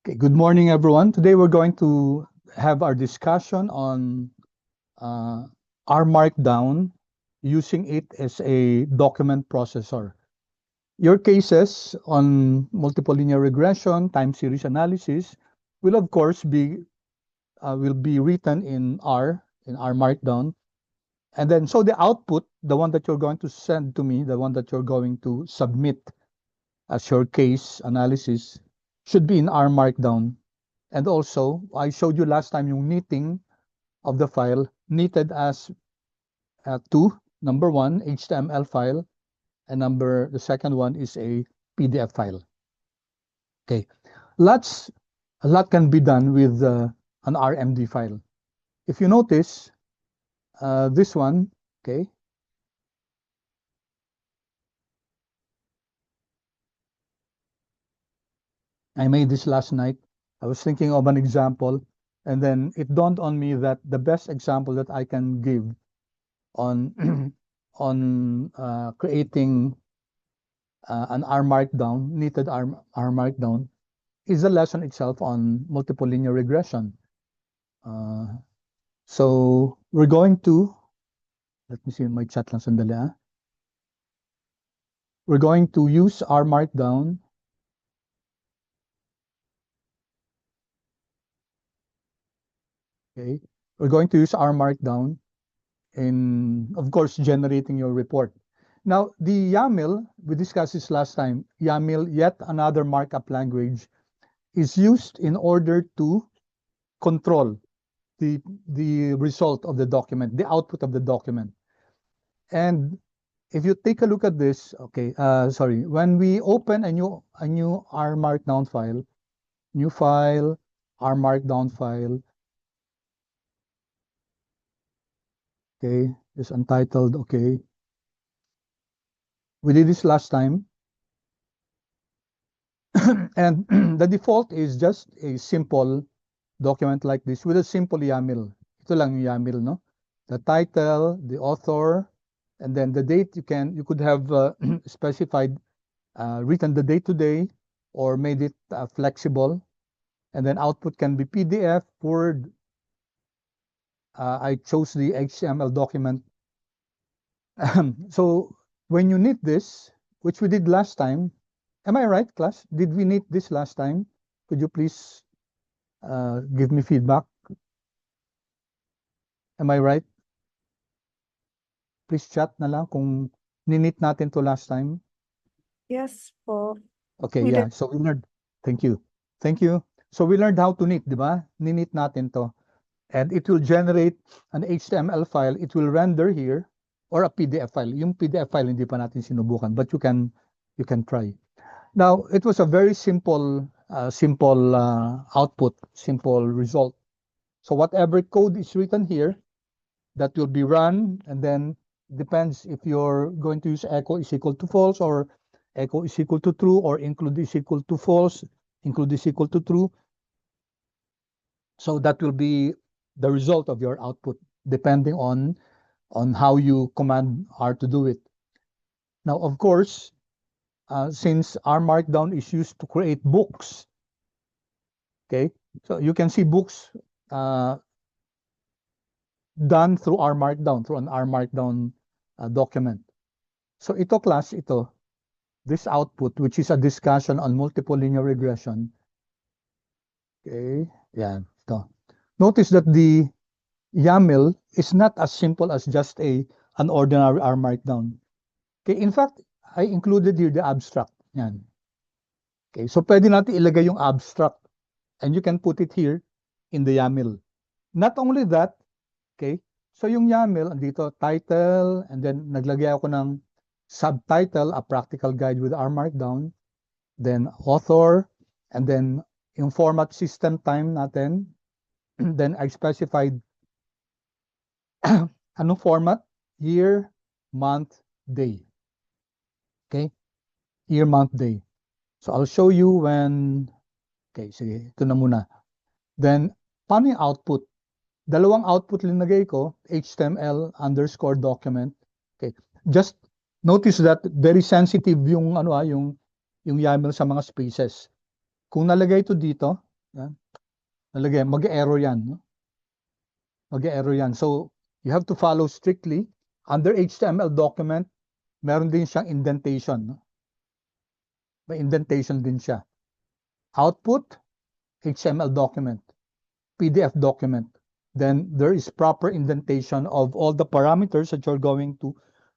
Okay, good morning, everyone. Today we're going to have our discussion on R Markdown, using it as a document processor. Your cases on multiple linear regression, time series analysis, will of course be written in R Markdown, and then so the output, the one that you're going to send to me, the one that you're going to submit as your case analysis, should be in R Markdown. And also, I showed you last time yung knitting of the file, knitted as two. Number one, HTML file, and the second one is a PDF file. Okay, a lot can be done with an RMD file. If you notice, this one, okay, I made this last night. I was thinking of an example, and then it dawned on me that the best example that I can give on on creating an R Markdown, knitted R Markdown, is the lesson itself on multiple linear regression. So we're going to, let me see my chat lang sandali. We're going to use R Markdown. Okay, we're going to use R Markdown in, of course, generating your report. Now, the YAML, we discussed this last time, YAML, yet another markup language, is used in order to control the result of the document, the output of the document. And if you take a look at this, okay, sorry, when we open a new R Markdown file, new file, R Markdown file, okay, is untitled, okay. We did this last time. And the default is just a simple document like this with a simple YAML. Ito lang yung YAML, no? The title, the author, and then the date. You could have specified, written the date today, or made it flexible. And then output can be PDF, Word. I chose the HTML document. So when you knit this, which we did last time, am I right, class? Did we knit this last time? Could you please give me feedback? Am I right? Please chat na lang kung ninit natin to last time. Yes po. Okay, We yeah. did. So we learned. Thank you. Thank you. So we learned how to knit, di ba? Ninit natin to. And it will generate an HTML file. It will render here, or a PDF file. Yung PDF file hindi pa natin sinubukan, but you can try. Now, it was a very simple output, simple result. So whatever code is written here, that will be run, and then depends if you're going to use echo is equal to false, or echo is equal to true, or include is equal to false, include is equal to true. So that will be the result of your output, depending on how you command R to do it. Now, of course, since R Markdown is used to create books, okay, so you can see books done through R Markdown, through an R Markdown document. So ito class, this output, which is a discussion on multiple linear regression. Okay, yeah, ito. Notice that the YAML is not as simple as just an ordinary R Markdown. Okay, in fact, I included here the abstract. Yan. Okay, so pwede natin ilagay yung abstract, and you can put it here in the YAML. Not only that, okay, so yung YAML, andito, title, and then naglagay ako ng subtitle, a practical guide with R Markdown, then author, and then yung format system time natin, then I specified anong format? Year, month, day. Okay? Year, month, day. So I'll show you when, okay, sige, ito na muna. Then, paano yung output? Dalawang output linagay ko, HTML underscore document. Okay, just notice that very sensitive yung yung YAML sa mga spaces. Kung nalagay ito dito, Yan. Nalagay, mag-error yan. No? Mag-error yan. So, you have to follow strictly. Under HTML document, meron din siyang indentation. No? May indentation din siya. Output, HTML document. PDF document. Then there is proper indentation of all the parameters that you're going to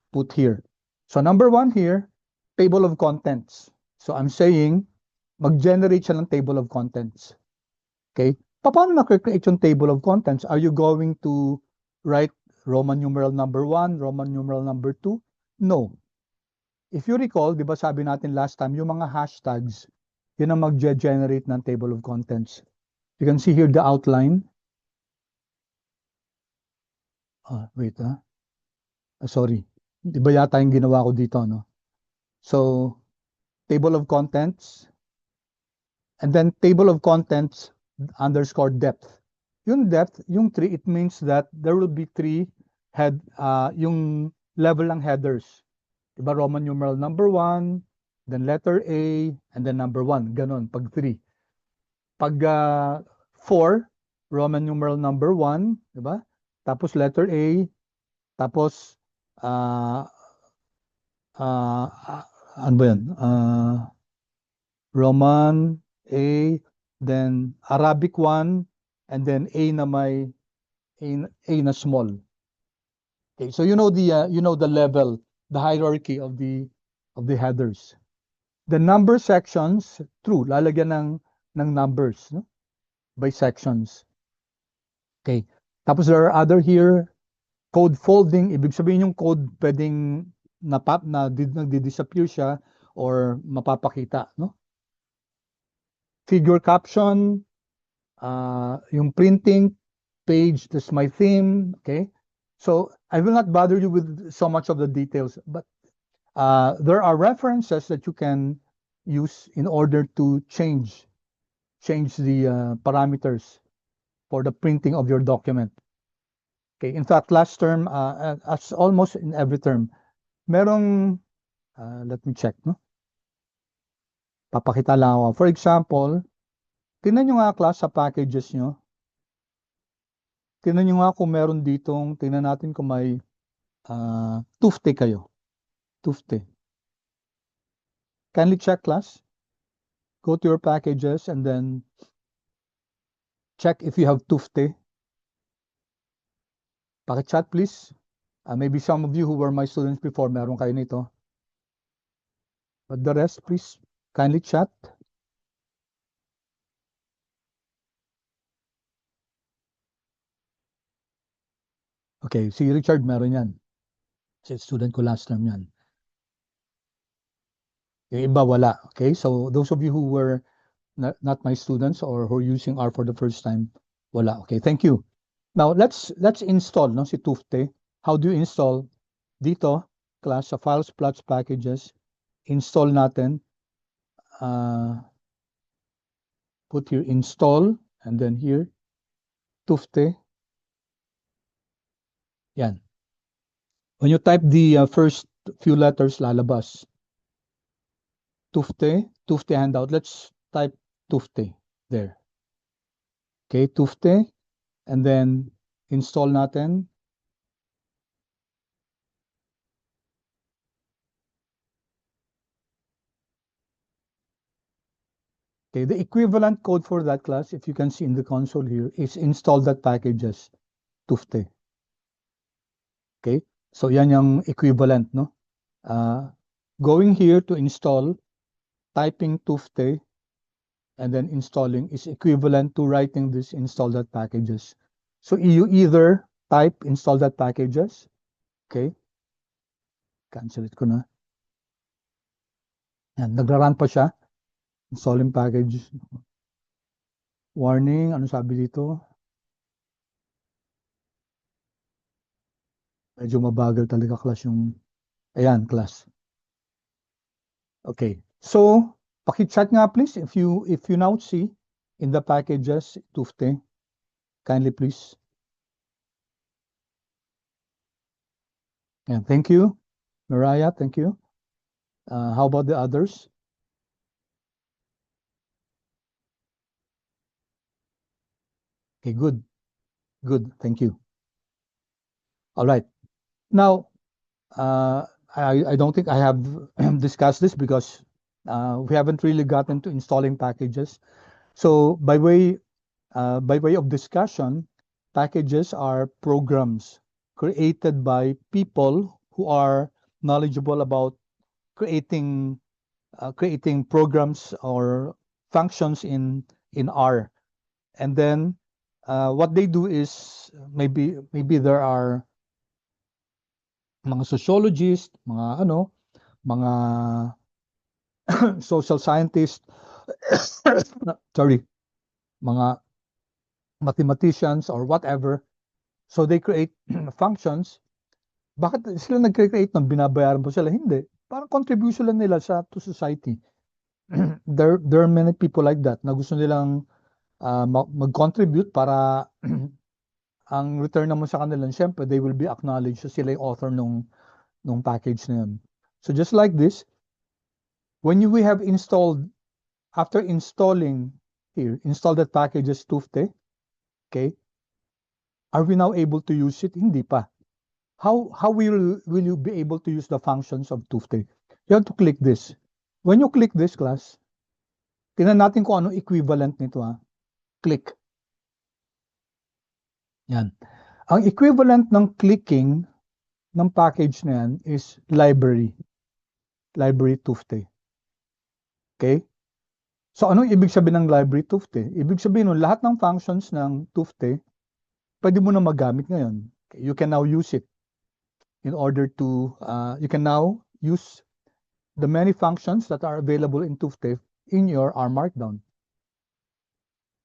put here. So number one here, table of contents. So I'm saying, mag-generate siya ng table of contents. Okay? Paano na-create yung table of contents? Are you going to write Roman numeral number 1, Roman numeral number 2? No. If you recall, di ba sabi natin last time, yung mga hashtags, yun ang mag-generate ng table of contents. You can see here the outline. Wait, sorry. Di ba yata yung ginawa ko dito, no? So, table of contents, and then table of contents underscore depth. Yung depth, yung 3, it means that there will be 3 yung level ng headers. Diba, Roman numeral number 1, then letter A, and then number 1. Ganon, pag 3. Pag 4, Roman numeral number 1, diba? Tapos letter A, tapos ano ba yan? Roman, A, then Arabic 1, and then A na may A na small. Okay, so you know the level, the hierarchy of the headers. The number sections, true, lalagyan ng numbers, no? By sections. Okay. Tapos there are other here, code folding, ibig sabihin yung code pwedeng nagdi-disappear siya or mapapakita, no? Figure caption, yung printing page, that's my theme, okay? So I will not bother you with so much of the details, but there are references that you can use in order to change the parameters for the printing of your document. Okay, in fact, last term, as almost in every term, merong, let me check, no? Papakita lang ako. For example, tingnan nyo nga class sa packages nyo. Tingnan nyo nga kung meron ditong, tingnan natin kung may tufte kayo. Tufte. Kindly check class. Go to your packages and then check if you have tufte. Paki-chat please. Maybe some of you who were my students before, meron kayo nito. But the rest, please, kindly chat. Okay, si Richard meron yan. Si student ko last term yan. Yung iba wala. Okay, so those of you who were not my students or who are using R for the first time, wala. Okay, thank you. Now, let's install, no, si Tufte. How do you install? Dito, class, sa files, plots, packages, install natin. Put here install, and then here, Tufte. Yan. When you type the first few letters, lalabas. Tufte handout. Let's type Tufte there. Okay, Tufte, and then install natin. Okay, the equivalent code for that class, if you can see in the console here, is install that packages, Tufte. Okay, so yan yung equivalent, no? Going here to install, typing Tufte, and then installing is equivalent to writing this install that packages. So you either type install that packages, okay? Cancel it ko na. Yan, nagra-run pa siya. Installing package. Warning, ano sabi dito? Medyo mabagal talaga class yung, ayan, class. Okay, so, paki-chat nga please if you now see in the packages, Tufte, kindly please. Yeah, thank you. Mariah, thank you. How about the others? Okay, good. Good. Thank you. All right. Now, I don't think I have discussed this because we haven't really gotten to installing packages. So by way of discussion, packages are programs created by people who are knowledgeable about creating programs or functions in R. And then what they do is maybe there are mga sociologists, mga social scientists, sorry, mga mathematicians or whatever. So they create functions. Bakit sila nag-create ng binabayaran mo sila? Hindi. Parang contribution lang nila to society. There are many people like that na gusto nilang mag-contribute para ang return naman sa kanila, syempre, they will be acknowledged so sila yung author nung package na yun. So just like this, when we have installed, after installing here, install that package as Tufte, okay, are we now able to use it? Hindi pa. How will you be able to use the functions of Tufte? You have to click this. When you click this, class, tingnan natin kung ano equivalent nito, ha. Click. Yan. Ang equivalent ng clicking ng package na yan is library. Library Tufte. Okay? So anong ibig sabihin ng library Tufte? Ibig sabihin nun, lahat ng functions ng Tufte, pwede mo na magamit ngayon. Okay? You can now use it in order to, you can now use the many functions that are available in Tufte in your R Markdown.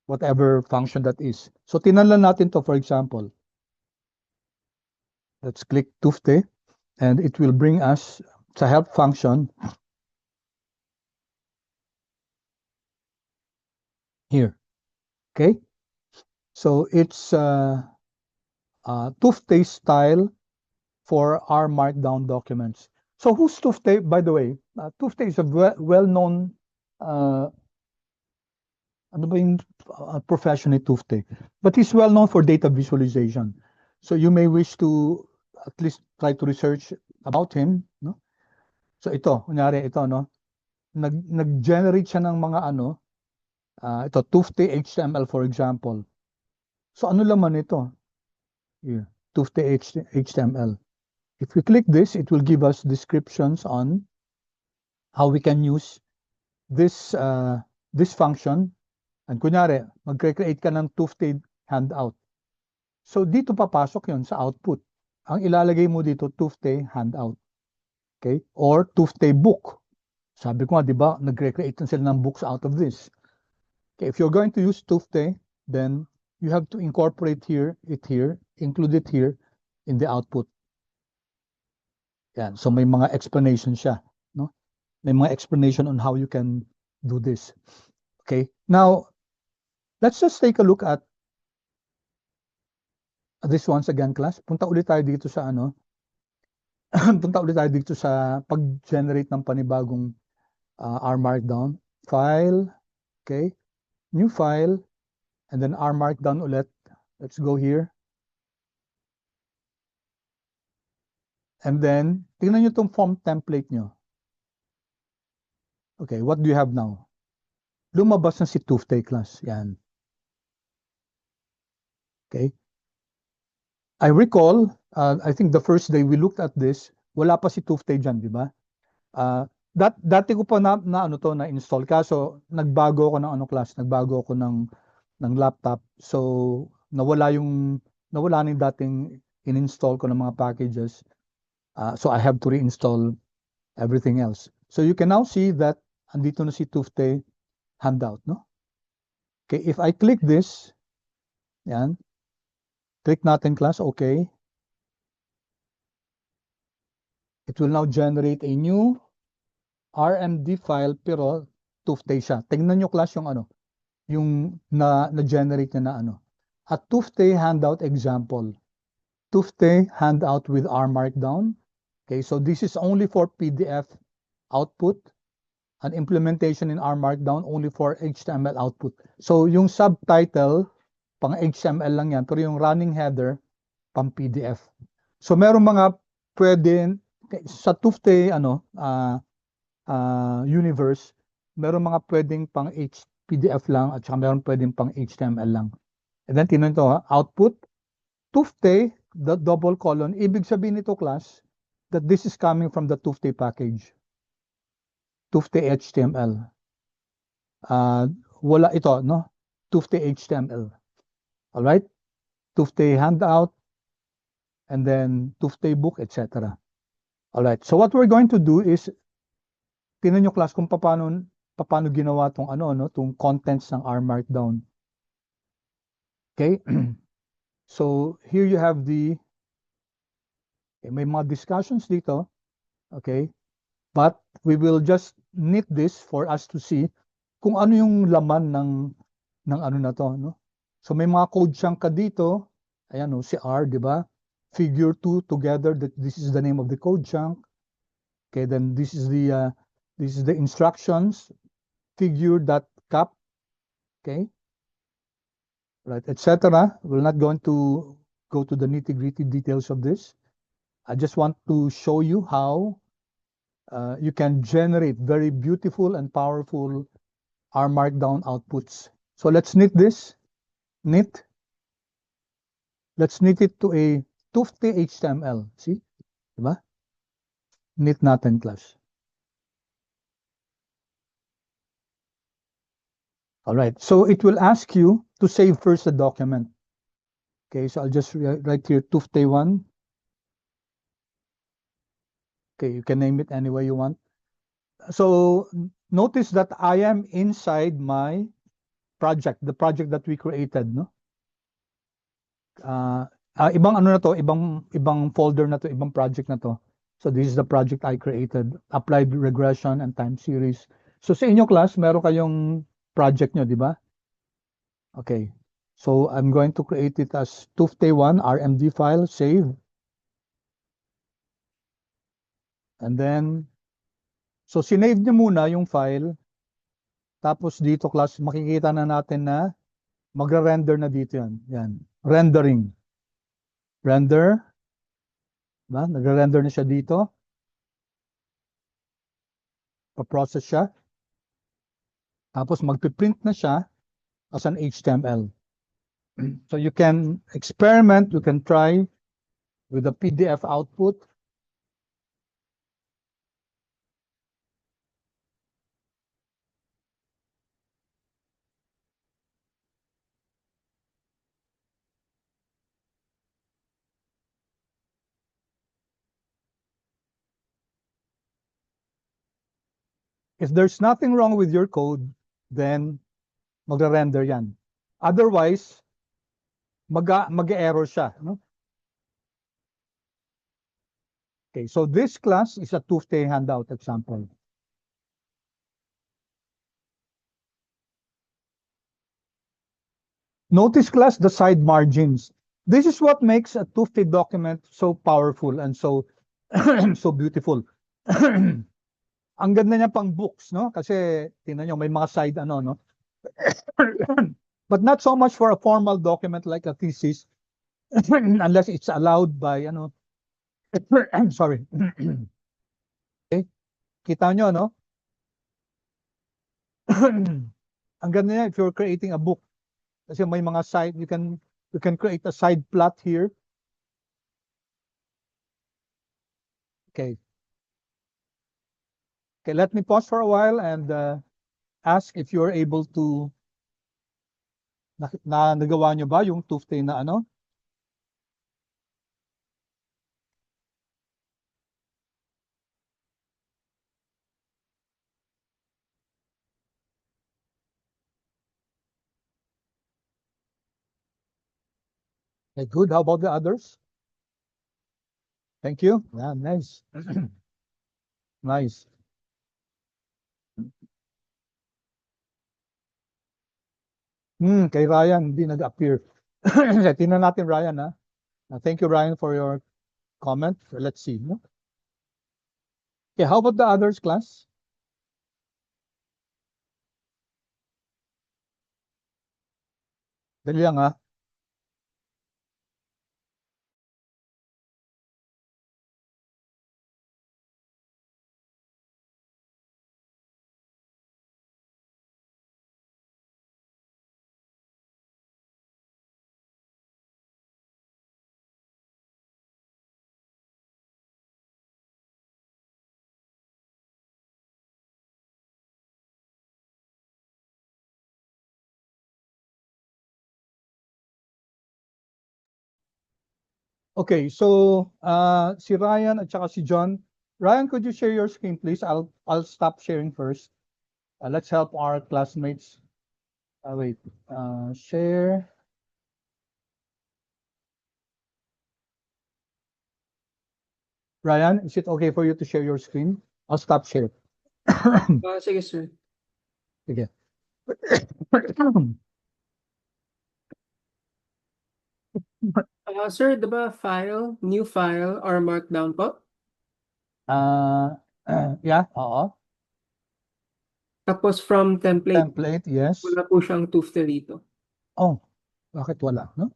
Whatever function that is. So tinanlan natin to, for example. Let's click Tufte and it will bring us sa help function here. Okay? So it's Tufte style for our Markdown documents. So who's Tufte, by the way? Tufte is a well-known profession ni Tufte. But he's well known for data visualization. So you may wish to at least try to research about him, no? So ito, kunyari ito, no? Nag-generate siya ng mga ito Tufte HTML, for example. So ano laman ito? Here, Tufte HTML. If we click this, it will give us descriptions on how we can use this this function. And kunyari, mag-create ka ng Tufte handout. So dito papasok yon sa output. Ang ilalagay mo dito, Tufte handout. Okay? Or Tufte book. Sabi ko nga, di ba, nag-create na sila ng books out of this. Okay, if you're going to use Tufte, then you have to incorporate include it here in the output. Yan. So may mga explanation siya, no? May mga explanation on how you can do this. Okay? Now, let's just take a look at this once again, class. Punta ulit tayo dito sa punta ulit tayo dito sa pag-generate ng panibagong R Markdown. File, okay? New file, and then R Markdown ulit. Let's go here. And then, tingnan nyo itong form template nyo. Okay, what do you have now? Lumabas na si Tufte, class. Yan. Okay. I recall, I think the first day we looked at this, wala pa si Tufte dyan, di ba? Dati ko pa na-install. Kaso, nagbago ako ng class, nagbago ako ng laptop. So, nawala na yung dating in-install ko ng mga packages. So, I have to reinstall everything else. So, you can now see that andito na si Tufte handout, no? Okay, if I click this, yan, click natin, class, okay. It will now generate a new RMD file, pero Tufte siya. Tingnan nyo, class, yung na-generate na At Tufte handout example. Tufte handout with R Markdown. Okay, so this is only for PDF output. An implementation in R Markdown only for HTML output. So yung subtitle pang HTML lang yan, pero yung running header, pang PDF. So meron mga pwede, sa Tufte, universe, meron mga pwedeng pang PDF lang at saka meron pwedeng pang HTML lang. And then, tinan ito ha, output, Tufte, the double colon, ibig sabihin nito class, that this is coming from the Tufte package. Tufte HTML. Wala ito, no? Tufte HTML. Alright? Tufte handout, and then Tufte book, etc. Alright, so what we're going to do is, tinan nyo class kung paano ginawa tong tong contents ng R Markdown. Okay? So, here you have may mga discussions dito. Okay? But we will just knit this for us to see kung ano yung laman ng ano na to, no? So may mga code chunk ka dito. Ayan, no, si R, di ba? Figure 2 together, this is the name of the code chunk. Okay, then this is the instructions, figure.cap. Okay? Right, etc. We're not going to go to the nitty-gritty details of this. I just want to show you how you can generate very beautiful and powerful R Markdown outputs. So let's knit this. Knit. Let's knit it to a Tufte HTML. See? Diba? Knit natin, class. All right. So it will ask you to save first the document. Okay, so I'll just write here Tufte1. Okay, you can name it any way you want. So notice that I am inside my project, the project that we created, no? Ibang ano na to, ibang folder na to, ibang project na to. So this is the project I created, applied regression and time series. So sa inyo class, meron kayong project nyo, di ba? Okay. So I'm going to create it as Tufte1 RMD file, save. And then, so sinave nyo muna yung file. Tapos dito class, makikita na natin na magre-render na dito yan. Yan. Rendering. Render. Diba? Nagre-render na siya dito. Pa-process siya. Tapos magpiprint na siya as an HTML. So you can experiment, you can try with the PDF output. If there's nothing wrong with your code, then magre-render yan. Otherwise, mag-error siya. No? Okay, so this class is a Tufte handout example. Notice class the side margins. This is what makes a Tufte document so powerful and so so beautiful. Ang ganda niya pang books, no? Kasi tingnan niyo may mga side no? But not so much for a formal document like a thesis unless it's allowed by I'm sorry. Okay? Kita niyo, no? Ang ganda niya if you're creating a book. Kasi may mga side, you can create a side plot here. Okay. Okay, let me pause for a while and ask if you're able to nagawa nyo ba yung Tufte na ano? Okay, good. How about the others? Thank you. Yeah, nice. Nice. Kay Ryan, hindi nag-appear. Tingnan natin Ryan, ha? Thank you, Ryan, for your comment. Let's see. No? Okay, how about the others, class? Dali lang, ha? Okay, so si Ryan at saka si John. Ryan, could you share your screen, please? I'll stop sharing first. Let's help our classmates. Wait. Share. Ryan, is it okay for you to share your screen? I'll stop share. Sige, sir. Sige. Sir, diba new file or markdown po? Yeah, oo. Tapos from template, Template, yes. wala po siyang tufte dito. Oh, bakit wala, no?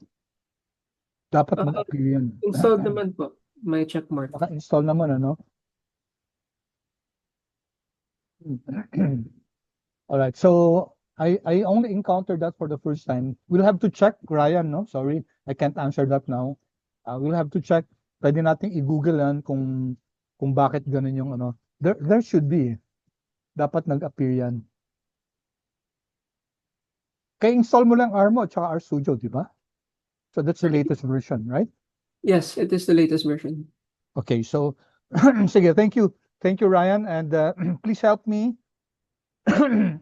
Dapat Ah, mag-appear yan. Installed naman po. May check mark. Naka-install naman, ano? All right, so I only encountered that for the first time. We'll have to check, Ryan, no? Sorry, I can't answer that now. We'll have to check. Pwede nating i-google yan kung bakit ganun yung ano. There should be. Dapat nag-appear yan. Kaya install mo lang Armo at saka RStudio, di ba? So that's the latest version, right? Yes, it is the latest version. Okay, so sige, thank you. Thank you, Ryan, and please help me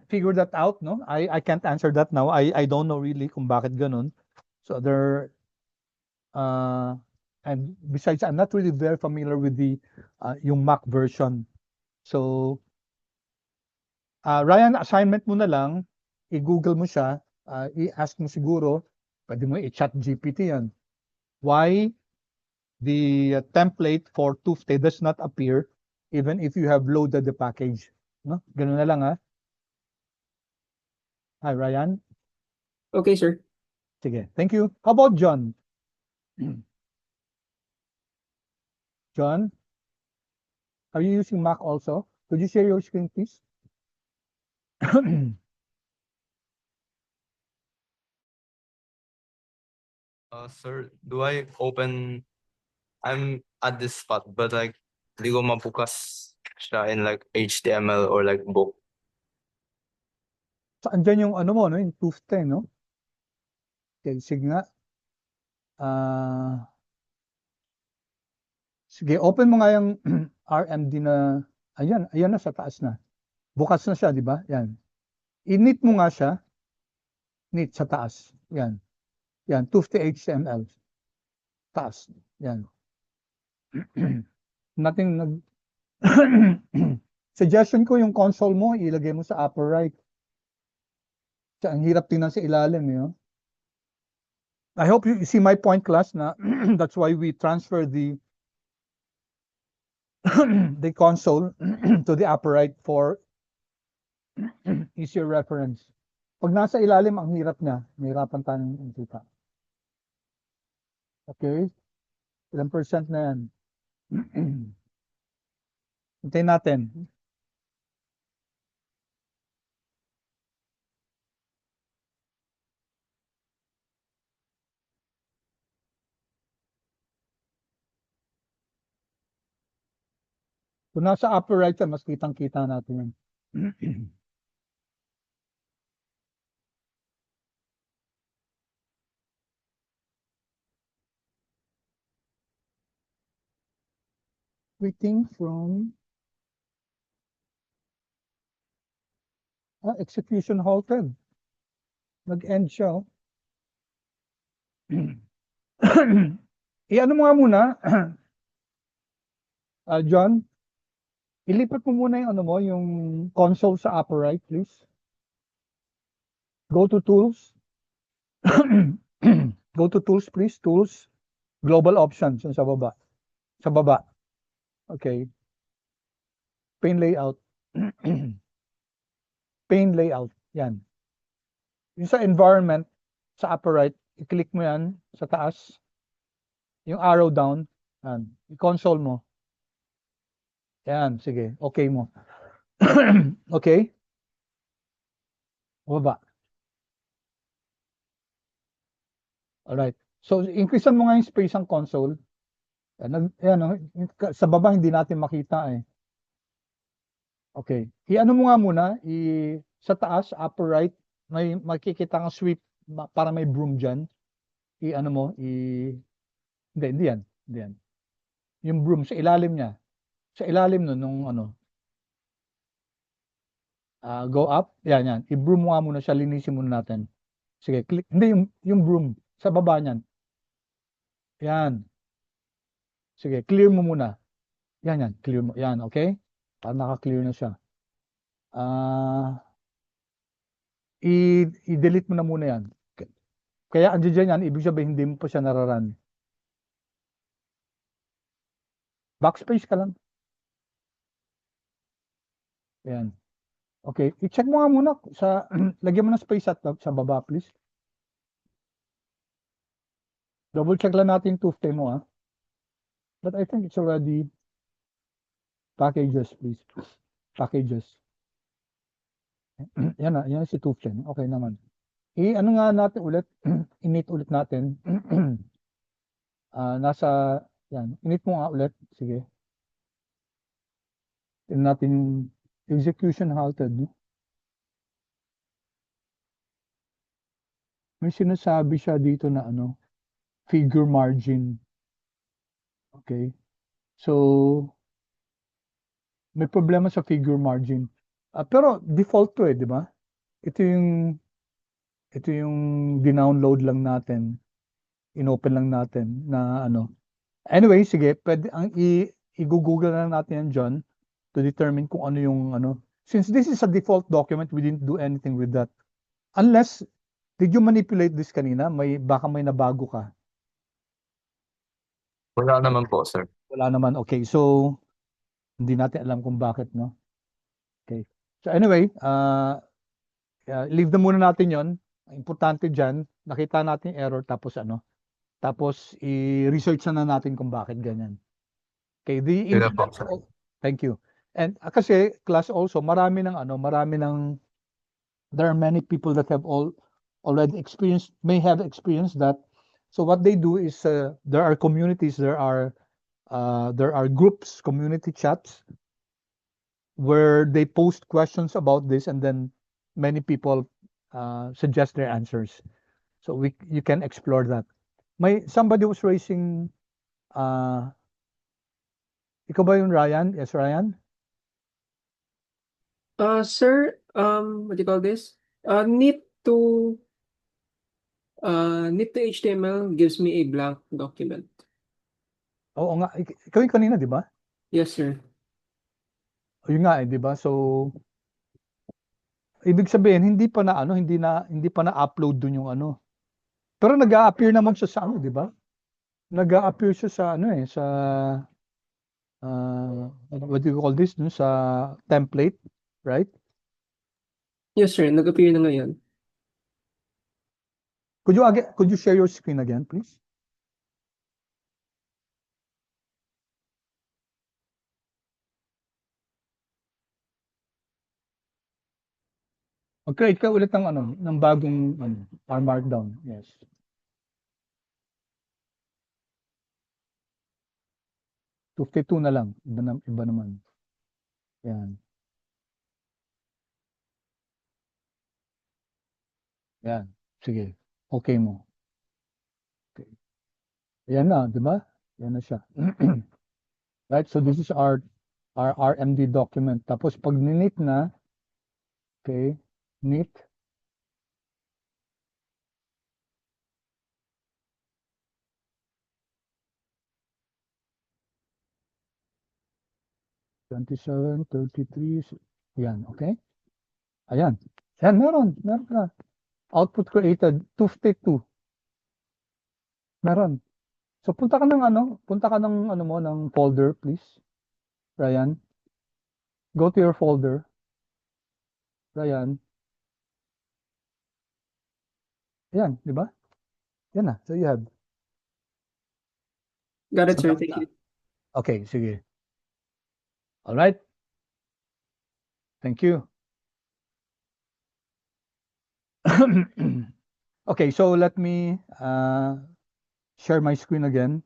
figure that out, no? I can't answer that now. I don't know really kung bakit ganun. So and besides, I'm not really very familiar with the yung Mac version. So Ryan, assignment mo na lang, i-google mo siya, i-ask mo siguro, pwede mo i-chat GPT yan. Why the template for Tufte does not appear even if you have loaded the package. No? Ganun na lang, ha? Hi, Ryan. Okay, sir. Sige, thank you. How about John? John, are you using Mac also? Could you share your screen, please? Sir, do I open? I'm at this spot, but like, di ko mabukas siya in like HTML or like book. So, andyan yung ano mo, no? Yung Tufte, no? Okay, sige nga. Sige, open mo nga yung RMD na, ayan na sa taas na. Bukas na siya, di ba? Yan. I-knit mo nga siya. Knit sa taas. Yan. Yan, Tufte HTML. Taas. Yan. Nothing nag... Suggestion ko yung console mo, ilagay mo sa upper right. Kasi ang hirap tingnan sa ilalim, yun. I hope you see my point, class, na that's why we transfer the the console to the upper right for easier reference. Pag nasa ilalim, ang hirap niya. Mahirapan tayong makita. Okay? Ilang percent na yan? Hintayin natin. Kung nasa upper right yan, mas kitang-kita natin yan. Quitting from execution halted. Nag-end siya. I-ano mo nga muna, John, ilipat mo muna yung ano mo, yung console sa upper right, please. Go to tools. Go to tools, please. Tools. Global options sa baba. Sa baba. Okay. Pane layout. Pane layout. Yan. Yung sa environment, sa upper right, i-click mo yan sa taas. Yung arrow down. Yan. I-console mo. Yan. Sige. Okay mo. Okay. Baba. Alright. So, increasean mo nga yung space ng console. Yan, sa baba hindi natin makita eh. Okay. I-ano mo nga muna, sa taas, upper right, may makikita ng sweep para may broom dyan. I-ano mo, hindi yan. Yan. Yung broom sa ilalim niya. Sa ilalim nun, nung ano, go up. Yan. I-broom mo nga muna siya, linisin muna natin. Sige, click. Hindi, yung broom. Sa baba niyan. Yan. Sige, clear mo muna. Yan. Clear mo. Yan, okay? Para naka-clear na siya. I-delete mo na muna yan. Kaya andiyan dyan yan, ibig sabihin hindi mo pa siya nararan. Backspace ka lang. Yan. Okay, i-check mo nga muna sa lagyan mo ng space at sa baba, please. Double check lang natin yung toothpaste mo, ha. But I think it's already packages, please. Packages. Yan si toothpaste. Okay naman. Ano nga natin ulit, init ulit natin. Init mo nga ulit. Sige. Tingnan natin execution halted. No? May sinasabi siya dito na ano, figure margin. Okay. So, may problema sa figure margin. Pero default to di ba? Ito yung dinownload lang natin. Inopen lang natin na ano. Anyway, sige, pwede i-google na natin yan dyan to determine kung ano yung ano. Since this is a default document, we didn't do anything with that. Unless, did you manipulate this kanina? Baka may nabago ka. Wala naman po, sir. Wala naman. Okay, so hindi natin alam kung bakit, no? Okay. So anyway, leave na muna natin yon. Importante dyan, nakita natin error tapos ano? Tapos i-research na natin kung bakit ganyan. Okay, Sige po, sir. Thank you. And kasi class also, there are many people that have already may have experienced that. So what they do is there are communities, there are groups, community chats where they post questions about this, and then many people suggest their answers. So you can explore that. Somebody was raising ikaw ba yung Ryan? Yes, Ryan? Sir, what do you call this? Need to HTML gives me a blank document. Oo nga, ikaw yung kanina, di ba? Yes, sir. Yun nga, di ba? So, ibig sabihin, hindi pa na upload dun yung ano. Pero nag-a-appear naman siya sa ano, di ba? Nag-a-appear siya sa ano sa what do you call this? Dun sa template, right? Yes, sir. Nag-appear na ngayon. Could you share your screen again, please? Mag-create ka ulit ng bagong R Markdown. Yes. $52 na lang. Iba naman. Yan. Yan. Sige. Okay mo. Okay. Yan na, di ba? Yan na siya. Right? So this is our RMD document. Tapos pag ninit na, okay, knit. $27, $33, yan, okay? Ayan. Yan, meron na. Output created, 252. Meron. So punta ka ng folder, please. Ryan. Go to your folder. Ryan. Ayan, di ba? Yan na. So you have. Got it, sir. Thank you. Okay, sige. All right. Thank you. Okay, so let me share my screen again.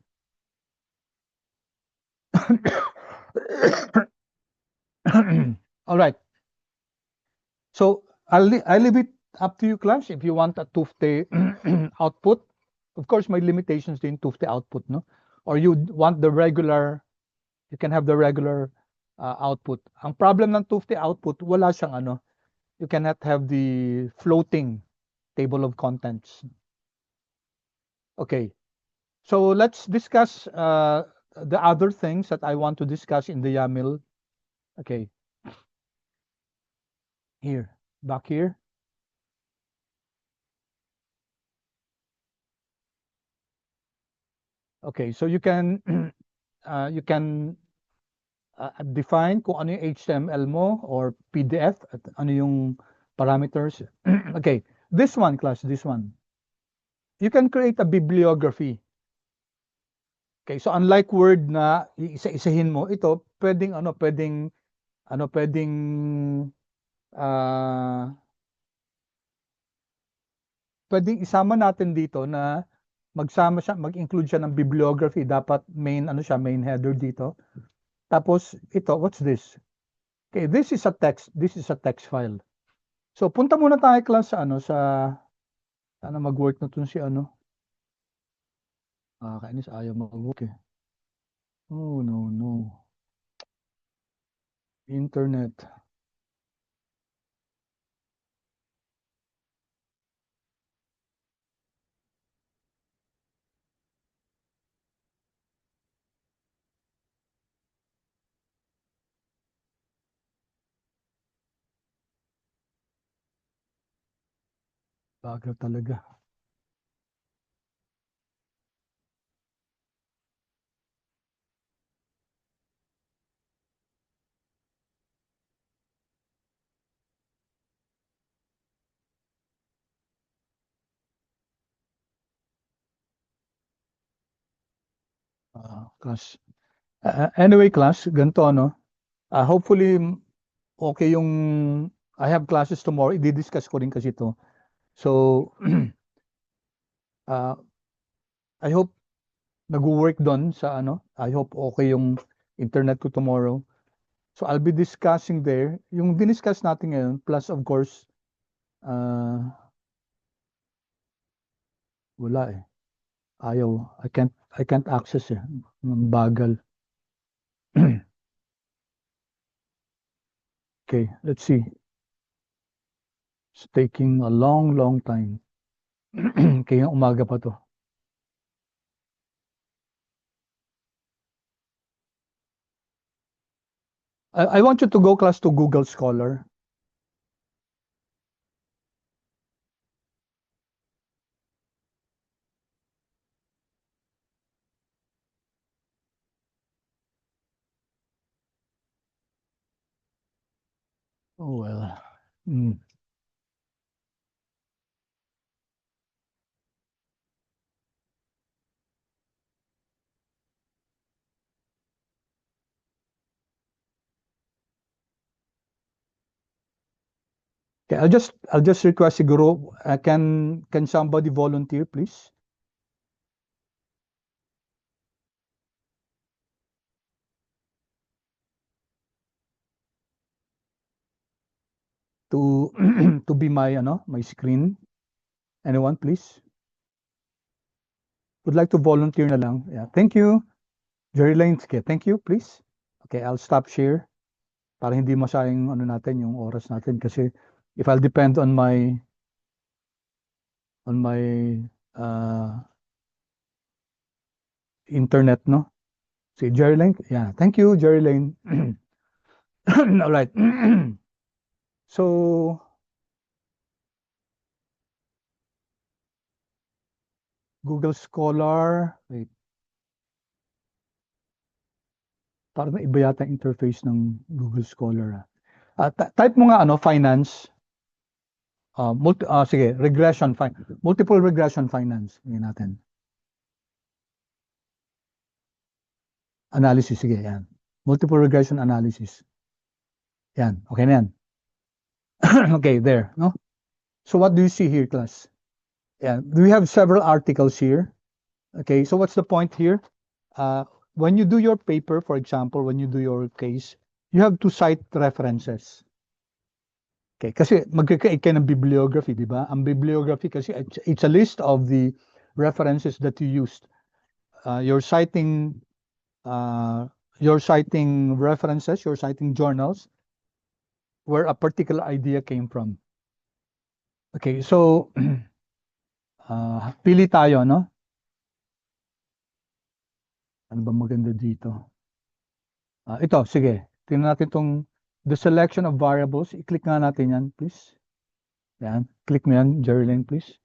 All right. So I'll leave it up to you, class, if you want a tufte output. Of course, may limitations din tufte output, no? or you want the regular, you can have the regular output. Ang problem ng 250 output, wala siyang ano, you cannot have the floating table of contents. Okay, so let's discuss the other things that I want to discuss in the YAML. Okay, here, back here. Okay, so you can define kung ano yung HTML mo or PDF at ano yung parameters. Okay, this one class, this one. You can create a bibliography. Okay, so unlike Word na isa-isahin mo, ito pwedeng pwedeng isama natin dito na mag-include siya ng bibliography. Dapat main header dito. Tapos ito, what's this? Okay, this is a text file. So punta muna tayo class sa sana mag-work na tun si kainis ayaw mag-work eh. Oh no. Internet. Bagal talaga. Class. Anyway, class, ganito hopefully okay yung I have classes tomorrow. I-discuss ko rin kasi ito. So I hope nag-work doon sa I hope okay yung internet ko tomorrow. So I'll be discussing there yung diniscuss natin ngayon plus of course wala eh. Ayaw. I can't access eh. Ang bagal. Okay, let's see. It's taking a long time. Kaya umaga pa to. I want you to go class to Google Scholar. Oh well. Okay, I'll just request siguro can somebody volunteer please? To to be my my screen. Anyone please? Would like to volunteer na lang. Yeah, thank you. Jerry Lane, okay, thank you please. Okay, I'll stop share para hindi masayang natin yung oras natin kasi if I'll depend on my internet, no? Si Jerry Lane, yeah, thank you Jerry Lane. All right. So Google Scholar, wait. Parang iba yata yung interface ng Google Scholar. Type mo nga finance. Sige, multiple regression finance. Ngayon natin. Analysis, sige, yan. Multiple regression analysis. Yan, okay na yan. Okay, there, no? So what do you see here, class? Yeah, we have several articles here. Okay, so what's the point here? When you do your paper, for example, when you do your case, you have to cite references. Okay, kasi magkakait kayo ng bibliography, di ba? Ang bibliography kasi it's a list of the references that you used. you're citing references, you're citing journals where a particular idea came from. Okay, so pili tayo, no? Ano ba maganda dito? Ito, sige. Tingnan natin itong the selection of variables. I-click nga natin yan, please. Yan. Click mo yan, Jerilyn, please.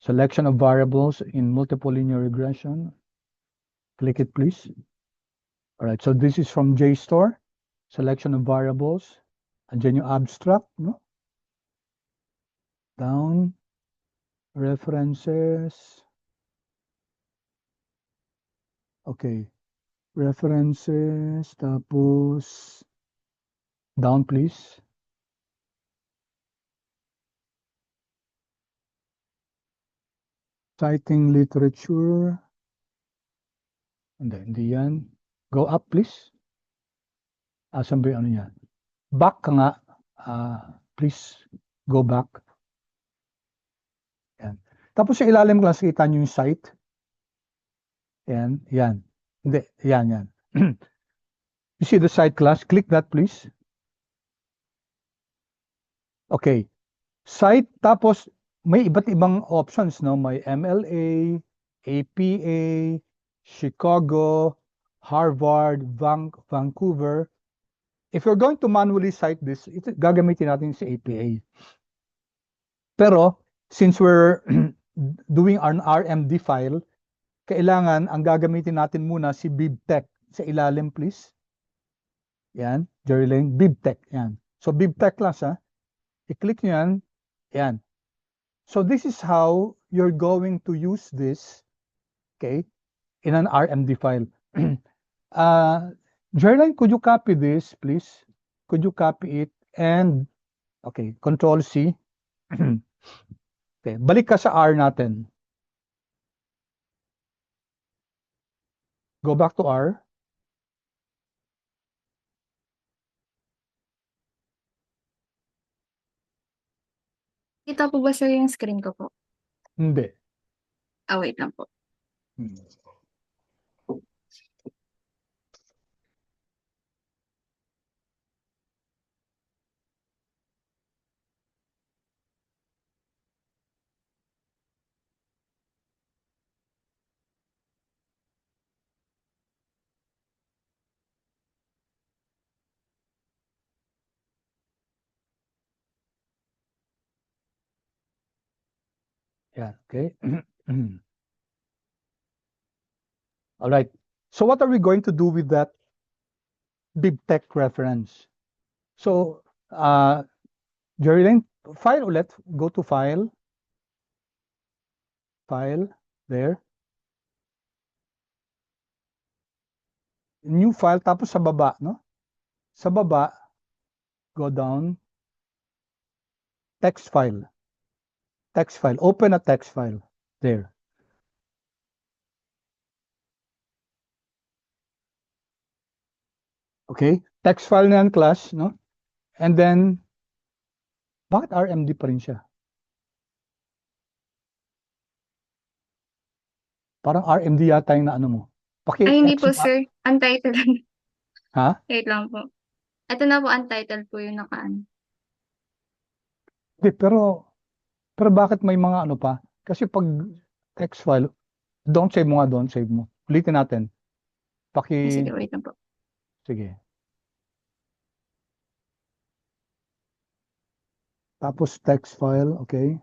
Selection of variables in multiple linear regression. Click it, please. All right, so this is from JSTOR. Selection of variables. Andyan yung abstract, no? Down. References. Okay. References. Tapos. Down, please. Citing literature. Hindi yan. Go up, please. Asan ba yung ano yan? Back ka nga. Please, go back. Yan. Tapos sa ilalim class, kita nyo yung site. Yan, yan. Hindi, yan. You see the site class? Click that, please. Okay. Site, tapos may iba't ibang options, no? May MLA, APA, Chicago, Harvard, Vancouver. If you're going to manually cite this, gagamitin natin si APA. Pero, since we're doing an RMD file, kailangan ang gagamitin natin muna si BibTeX. Sa ilalim, please. Yan, Jerilyn, BibTeX. Yan. So, BibTeX class, ha? I-click nyo yan. Yan. So, this is how you're going to use this, okay, in an RMD file. Jerilyn, could you copy this, please? Could you copy it? And, okay, Control C. Okay, balik ka sa R natin. Go back to R. Kita po ba sir yung screen ko po? Hindi. Wait lang po. Yeah, okay. All right. So what are we going to do with that BibTeX reference? So, Jerilyn, file ulit. Go to file. File. There. New file. Tapos sa baba, no? Sa baba, go down. Text file. Text file. Open a text file. There. Okay? Text file na yan, class, no? And then, bakit RMD pa rin siya? Parang RMD yata yung na ano mo. Ay, hindi po Paki-X sir. Untitled. Ha? Wait lang po. Ito na po, untitled po yung nakaan. Hindi, pero bakit may mga ano pa? Kasi pag text file, don't save mo nga, don't save mo. Ulitin natin. Sige, wait lang po. Sige. Tapos text file, okay.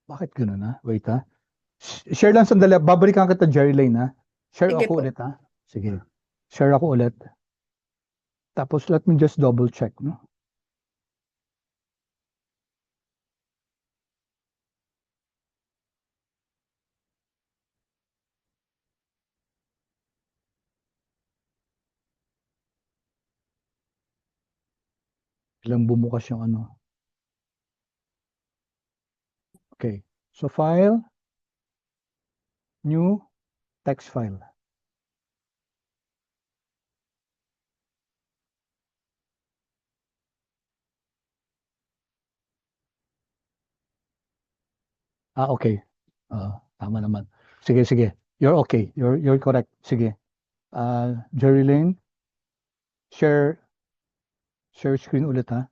Bakit gano'n ha? Wait ha. Share lang sandali. Babalikan kita, Jerilyn ha. Share Sige ako po. ulit ha. Sige. Share ako ulit. Tapos let me just double check, no? Ilang bumukas yung ano. Okay. So file, new text file. Okay. Tama naman. Sige, sige. You're okay. You're correct. Sige. Jerry Lane, share screen ulit ha.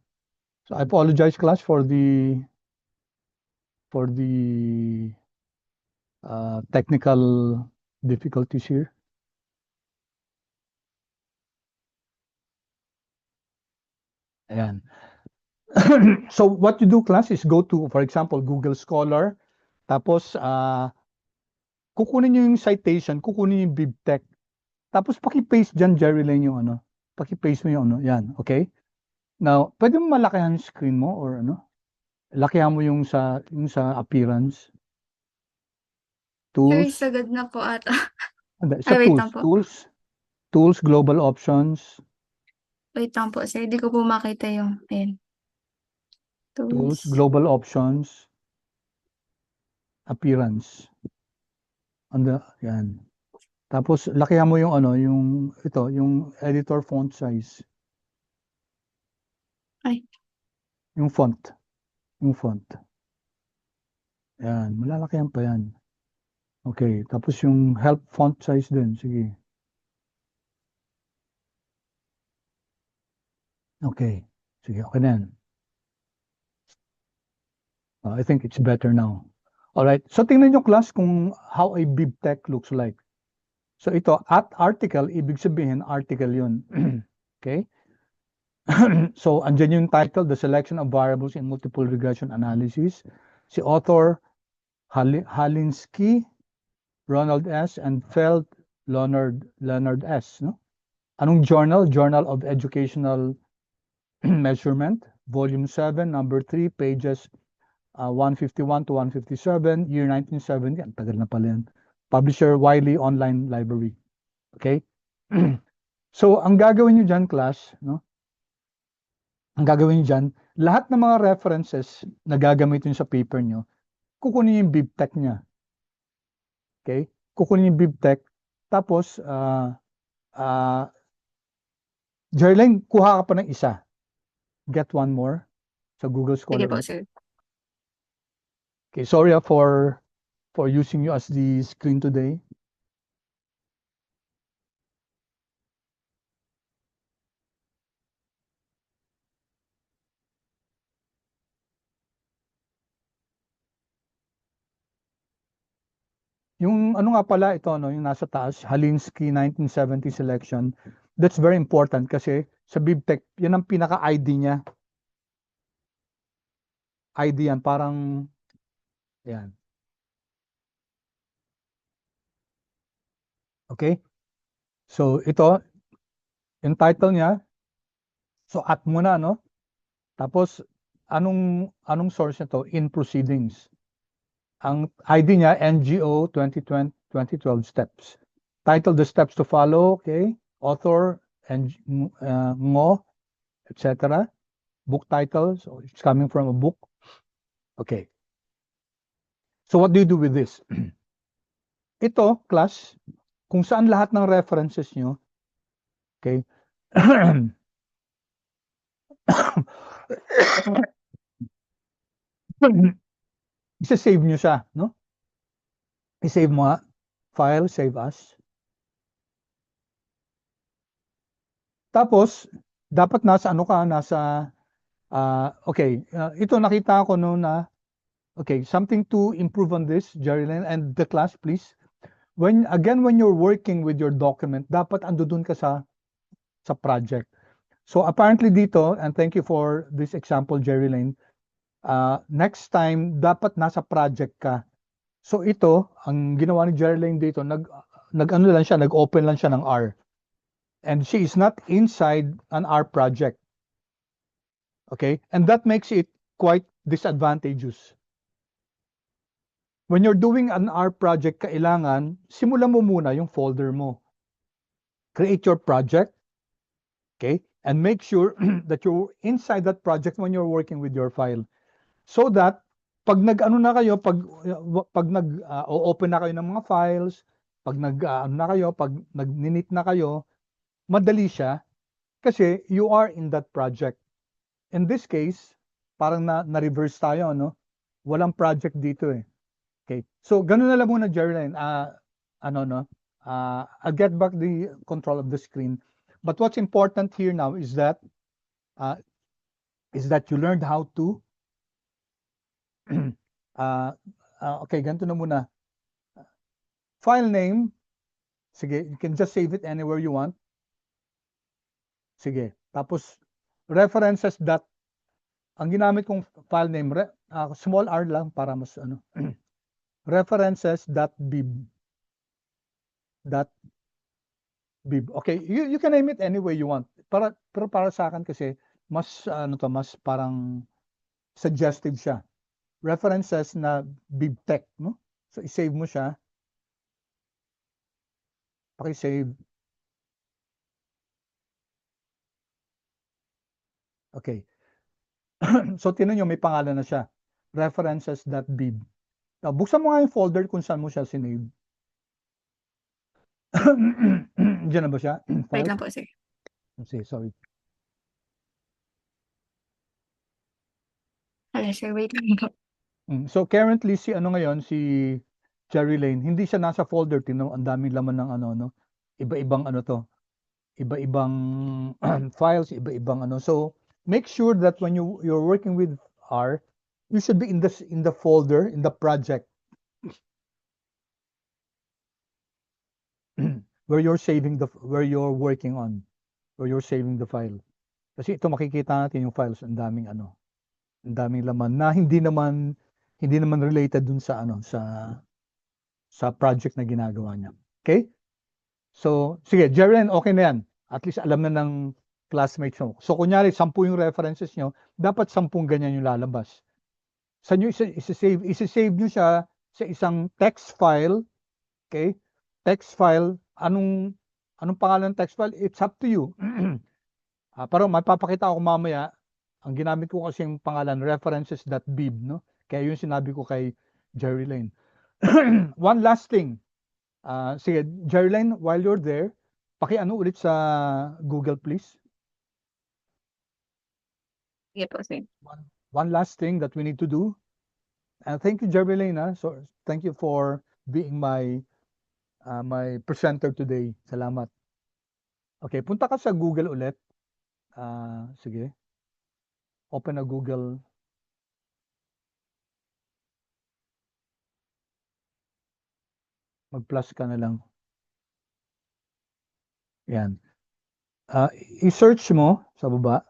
So I apologize class for the technical difficulties here. Ayan. So what you do class is go to, for example, Google Scholar. Tapos kukunin niyo yung citation, kukunin yung BibTeX. Tapos paki-paste diyan Jerry Lane yung ano. Paki-paste mo yung ano, yan, okay? Now, pwede mo malakihan yung screen mo or ano? Lakihan mo yung sa appearance. Sir, Tools. sagad na po ata. Hindi, Ay, sa wait tools, lang po. tools, global options, Wait lang po, sir. Hindi ko po makita yung, ayun. tools, Tools. global options, appearance. Yan. Tapos lakihan mo yung ano, yung ito, yung editor font size. Ay. Yung font. Yung font. Yan, malalakihan pa yan. Okay, tapos yung help font size din, sige. Okay, sige, okay na yan. I think it's better now. Alright, so tingnan nyo class kung how a BibTeX looks like. So ito, at article, ibig sabihin article yun. Okay? So andyan yung title, The Selection of Variables in Multiple Regression Analysis. Si author Halinsky, Ronald S. and Feld Leonard S. No? Anong journal? Journal of Educational Measurement, Volume 7, Number 3, pages 151 to 157, year 1970. Ang tagal na pala yan. Publisher Wiley Online Library. Okay? So, ang gagawin nyo dyan, class, no? Ang gagawin nyo dyan, lahat ng mga references na gagamitin sa paper nyo, kukunin yung BibTeX niya. Okay? Kukunin yung BibTeX. Tapos, Jerlyn, kuha ka pa ng isa. Get one more sa Google Scholar. Sige po, sir. Okay, sorry for using you as the screen today. Yung ano nga pala ito, no, yung nasa taas, Halinsky 1970 selection, that's very important kasi sa BibTeX, yan ang pinaka-ID niya. ID yan, parang, yan. Okay? So, ito, yung title niya, so at muna, no? Tapos, anong source nito? In proceedings. Ang ID niya, NGO 2012 steps. Title, the steps to follow, okay? Author, Ngo, etc. Book title, so it's coming from a book. Okay. So what do you do with this? Ito, class, kung saan lahat ng references nyo, okay? Isa-save nyo siya, no? I-save mo nga. File, save as. Tapos, dapat nasa ano ka, nasa, okay, ito nakita ko no na, okay, something to improve on this, Jerilyn, and the class, please. When you're working with your document, dapat andun ka sa project. So apparently dito, and thank you for this example, Jerilyn, next time, dapat nasa project ka. So ito, ang ginawa ni Jerilyn dito, nag-ano lang siya, nag-open lang siya ng R. And she is not inside an R project. Okay? And that makes it quite disadvantageous. When you're doing an R project, kailangan, simulan mo muna yung folder mo. Create your project. Okay? And make sure that you're inside that project when you're working with your file. So that, pag nag-ano na kayo, pag nag-open na kayo ng mga files, pag nag-ano na kayo, pag nag-ninit na kayo, madali siya kasi you are in that project. In this case, parang na-reverse tayo, no? Walang project dito eh. Okay. So, ganun na lang muna, Geraldine. Ano, no? I'll get back the control of the screen. But what's important here now is that you learned how to okay, ganito na muna. File name, sige, you can just save it anywhere you want. Sige. Tapos references dot, ang ginamit kong file name, small r lang para mas ano. References.bib. Bib. Okay, you can name it any way you want. Pero para sa akin kasi mas ano to, mas parang suggestive siya. References na bibtech, no? So i-save mo siya. Paki-save. Okay. So tinan nyo, may pangalan na siya. References.bib. Now, buksan mo nga yung folder kung saan mo siya sinave. Diyan na ba siya? Wait File? lang po, sir. Okay, sorry. Hello, sir. Wait lang po. So currently si ano ngayon, si Jerry Lane, hindi siya nasa folder, tino, ang daming laman ng ano, no? Iba-ibang ano to. Iba-ibang files, iba-ibang ano. So make sure that when you're working with R, you should be in the folder, in the project where you're working on, where you're saving the file. Kasi ito makikita natin yung files, ang daming ano, ang daming laman na hindi naman related dun sa ano, sa project na ginagawa niya. Okay? So, sige, Jeren, okay na yan. At least alam na ng classmates mo. So, kunyari, 10 yung references nyo, dapat 10 ganyan yung lalabas. Sa nyo isa-save nyo siya sa isang text file. Okay? Text file, anong pangalan ng text file? It's up to you. Pero mapapakita ako mamaya, ang ginamit ko kasi yung pangalan, references.bib, no? Kaya yung sinabi ko kay Jerry Lane. One last thing. Sige, Jerry Lane, while you're there, paki-ano ulit sa Google, please. Sige po, sir. One last thing that we need to do. Thank you, Jerry Lane. So, thank you for being my presenter today. Salamat. Okay, punta ka sa Google ulit. Sige. Open a Google. Mag-plus ka na lang. Yan. I-search mo sa baba.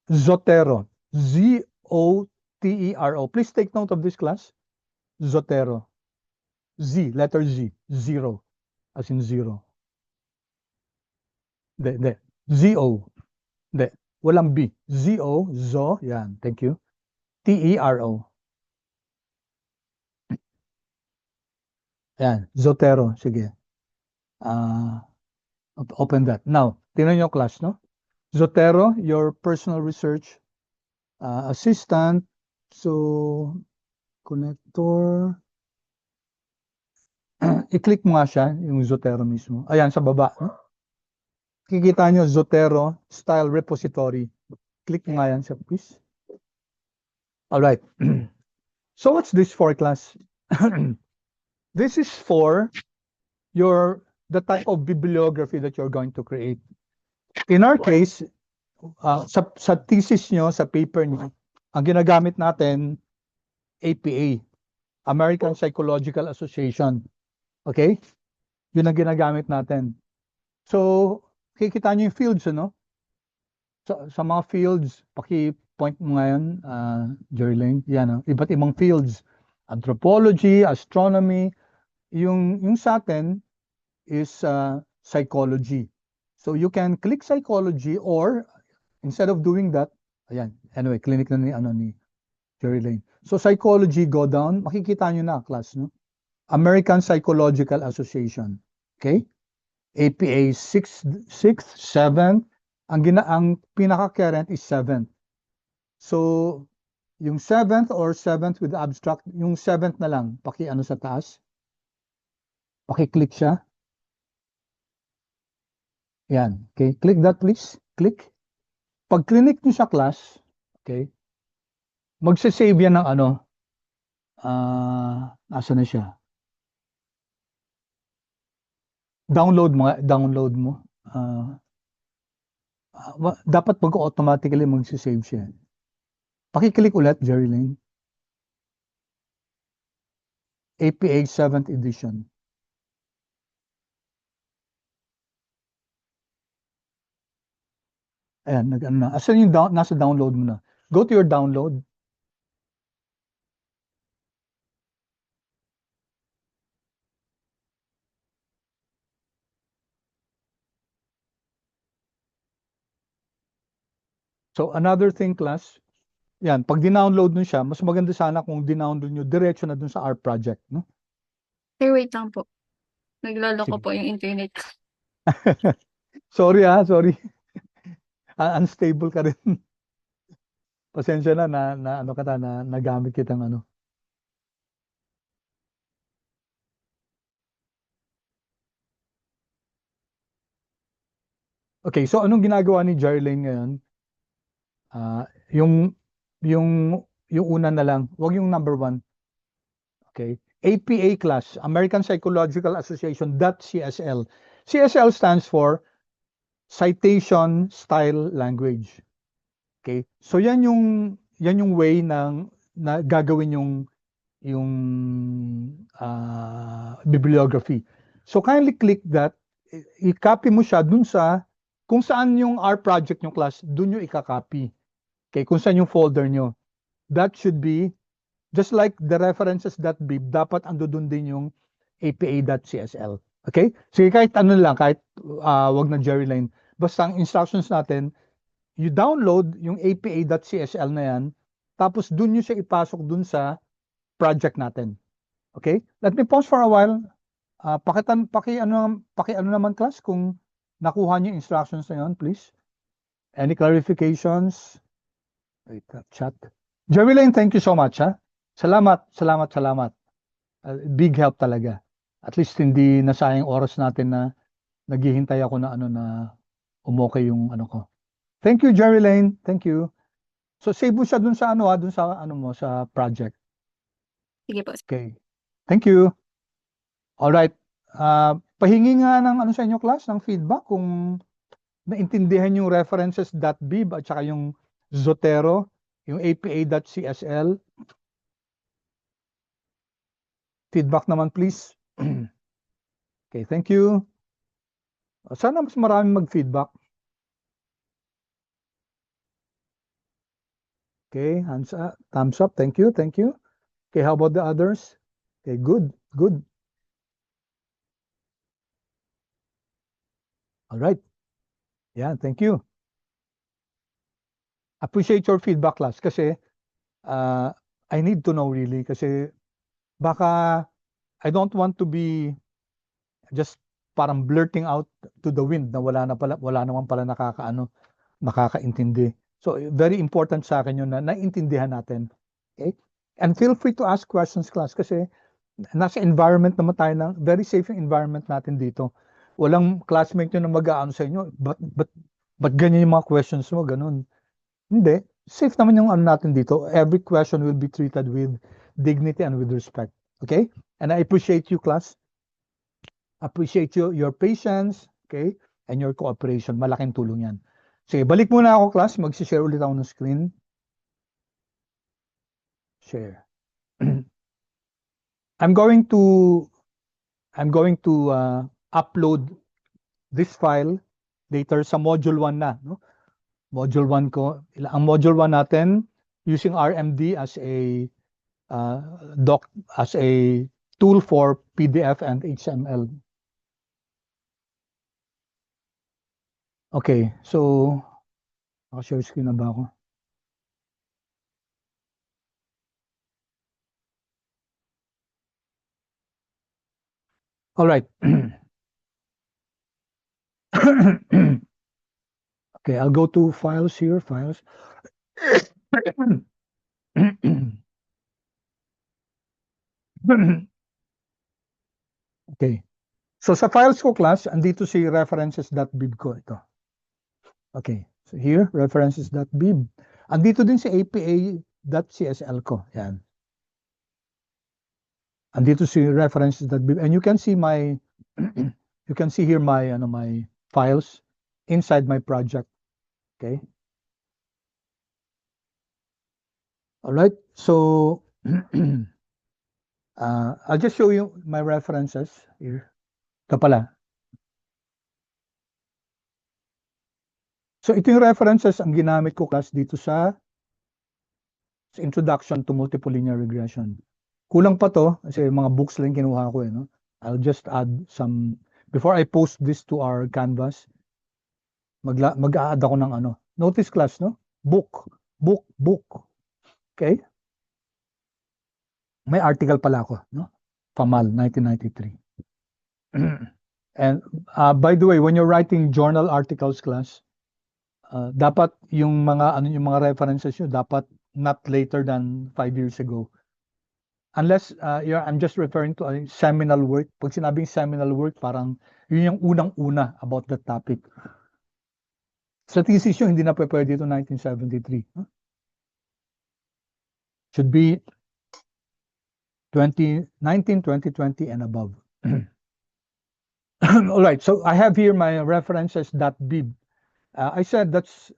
Zotero. Z-O-T-E-R-O. Please take note of this class. Zotero. Z, letter Z. Zero. As in zero. De. Z-O. De. Walang B. Z-O. Zo. Yan. Thank you. T-E-R-O. Yan. Zotero. Sige. Open that. Now, tingnan nyo class, no? Zotero, your personal research assistant. So, connector. I-click mo nga siya, yung Zotero mismo. Ayan, sa baba. No? Kikita nyo, Zotero Style Repository. Click mo nga yan siya, please. Alright. So, what's this for, class? This is for the type of bibliography that you're going to create. In our case, sa thesis nyo, sa paper nyo, ang ginagamit natin, APA, American Psychological Association. Okay? Yun ang ginagamit natin. So, kikita nyo yung fields, ano? Sa mga fields, paki-point mo ngayon, Jerling, yan, iba't ibang fields. Anthropology, astronomy, yung sa atin is psychology. So you can click psychology, or instead of doing that, ayan, anyway, clinic na ni Jerry Lane. So psychology, go down, makikita nyo na, class, no? American Psychological Association. Okay? APA 6th, 7th, ang pinaka-current is 7th. So, yung 7th or 7th with abstract, yung 7th na lang, paki-ano sa taas, paki-click siya. Yan. Okay, click that please. Click. Pag click nyo sa class, okay, magse-save yan ng ano, Asa na siya? Download mo. Dapat automatically magsisave siya. Pakiclick ulit, Jerry Lane. APA 7th edition. Ayan, nag-ano na. Asan yung nasa download mo na? Go to your download. So another thing, class, yan, pag dinownload nyo siya, mas maganda sana kung dinownload nyo diretso na dun sa our project, no? Sir, wait lang po. Nagloloko Sige. po yung internet ko. Sorry sorry. Unstable ka rin. Pasensya na ano ka na nagamit kitang ano. Okay, so anong ginagawa ni Jerry Lane ngayon? Yung una na lang, wag yung number 1. Okay. APA class, American Psychological Association .CSL. CSL stands for Citation Style Language. Okay? So yan yung way na gagawin yung bibliography. So kindly click that, i-copy mo siya dun sa kung saan yung R project yung class, dun yung i-copy. Okay, kung saan yung folder nyo. That should be just like the references.bib, dapat ando dun din yung apa.csl. Okay? Sige, kahit ano lang, kahit wag na Jerry Lane. Basta ang instructions natin, you download yung apa.csl na yan, tapos dun nyo siya ipasok dun sa project natin. Okay? Let me pause for a while. Paki-ano naman class kung nakuha niyo instructions na yun, please. Any clarifications? Wait, chat. Jerry Lane, thank you so much, ha? Salamat. Big help talaga. At least hindi nasayang oras natin na naghihintay ako na ano na umokay yung ano ko. Thank you, Jerry Lane. Thank you. So save mo siya dun sa ano dun sa ano mo sa project. Sige po. Okay. Thank you. All right. Pahingi nga ng ano sa inyo class ng feedback kung naintindihan yung references.bib at saka yung Zotero, yung apa.csl. Feedback naman please. Okay, thank you. Sana mas maraming mag-feedback. Okay, hands up, thumbs up. Thank you. Okay, how about the others? Okay, good. All right. Yeah, thank you. Appreciate your feedback, class, kasi I need to know really, kasi baka I don't want to be just parang blurting out to the wind na wala naman pala nakakaintindi. So very important sa akin yun na naintindihan natin. Okay? And feel free to ask questions, class, kasi nasa environment naman tayo ng very safe yung environment natin dito. Walang classmate nyo na mag-aano sa inyo, but ganyan yung mga questions mo, ganun. Hindi. Safe naman yung ano natin dito. Every question will be treated with dignity and with respect. Okay? And I appreciate you, class. Appreciate your patience, okay? And your cooperation. Malaking tulong yan. Sige, balik muna ako, class. Mag-share ulit ako ng screen. Share. I'm going to upload this file later sa module 1 na, no? Module 1 ko. Ang module 1 natin using RMD as a tool for PDF and HTML. Okay, so naka-share screen na ba ako? All right. Okay, I'll go to files here, files. Okay. So sa files ko, class, andito si references.bib ko ito. Okay. So here, references.bib. Andito din si apa.csl ko. Yan. andito si references.bib, and you can see my you can see here my my files inside my project. Okay. All right. So I'll just show you my references here. Ito pala. So ito yung references ang ginamit ko class dito sa introduction to multiple linear regression. Kulang pa to kasi mga books lang kinuha ko no. I'll just add some before I post this to our Canvas. Mag-a-add ako ng Notice class no? Book. Okay? May article pala ako, no? Pamal 1993. And by the way, when you're writing journal articles class, dapat yung mga references nyo dapat not later than 5 years ago. Unless I'm just referring to a seminal work. Pag sinabing seminal work, parang yun yung unang-una about the topic. Sa thesis nyo, hindi na pwede ito 1973. Huh? Should be 2019, 2020 and above. All right, so I have here my references.bib. I said that's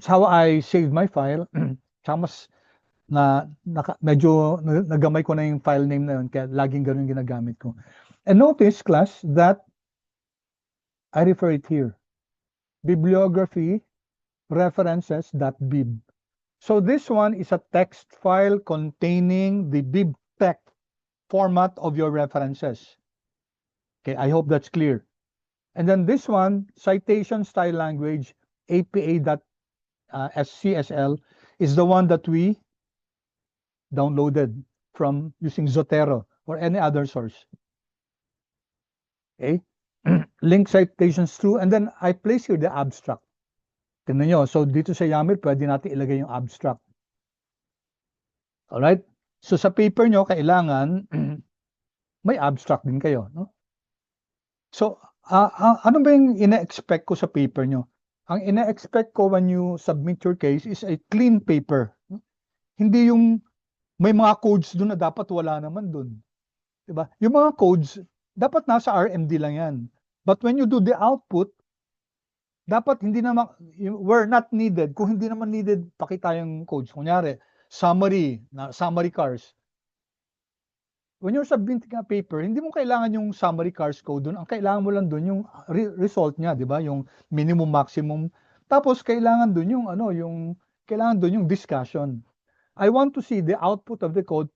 how I saved my file. Tsaka mas medyo nagamay ko na yung file name na yun, kaya laging ganun ginagamit ko. And notice, class, that I refer it here. Bibliography references.bib. So this one is a text file containing the bibtex format of your references. Okay, I hope that's clear. And then this one, citation style language, APA.SCSL, is the one that we downloaded from using Zotero or any other source. Okay, link citations through, and then I place here the abstract. Tingnan nyo, so dito sa YAML, pwede natin ilagay yung abstract. Alright? So sa paper nyo, kailangan may abstract din kayo. No? So, ano ba yung ina-expect ko sa paper nyo? Ang ina-expect ko when you submit your case is a clean paper. No? Hindi yung may mga codes doon na dapat wala naman doon. Diba? Yung mga codes, dapat nasa RMD lang yan. But when you do the output, dapat hindi naman, were not needed. Kung hindi naman needed, pakita yung codes. Kunyari, summary cars. When you're submitting a paper, hindi mo kailangan yung summary cars code doon. Ang kailangan mo lang doon yung result niya, di ba? Yung minimum, maximum. Tapos kailangan doon yung kailangan doon yung discussion. I want to see the output of the code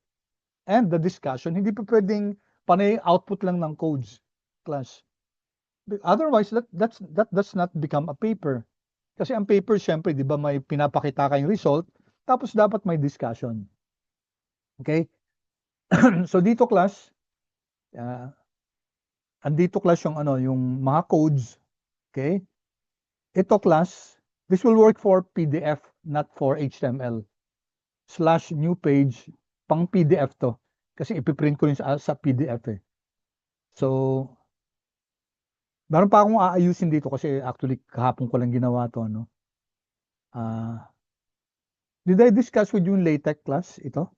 and the discussion. Hindi pa pwedeng panay output lang ng codes, class. Otherwise, that does not become a paper. Kasi ang paper, syempre, di ba, may pinapakita kayong result, tapos dapat may discussion. Okay? So dito, class, andito, class, yung mga codes. Okay? Ito, class, this will work for PDF, not for HTML. /new page, pang PDF to. Kasi ipiprint ko rin sa PDF eh. So, meron pa akong aayusin dito kasi actually kahapon ko lang ginawa to, no? Did I discuss with you in LaTeX class ito?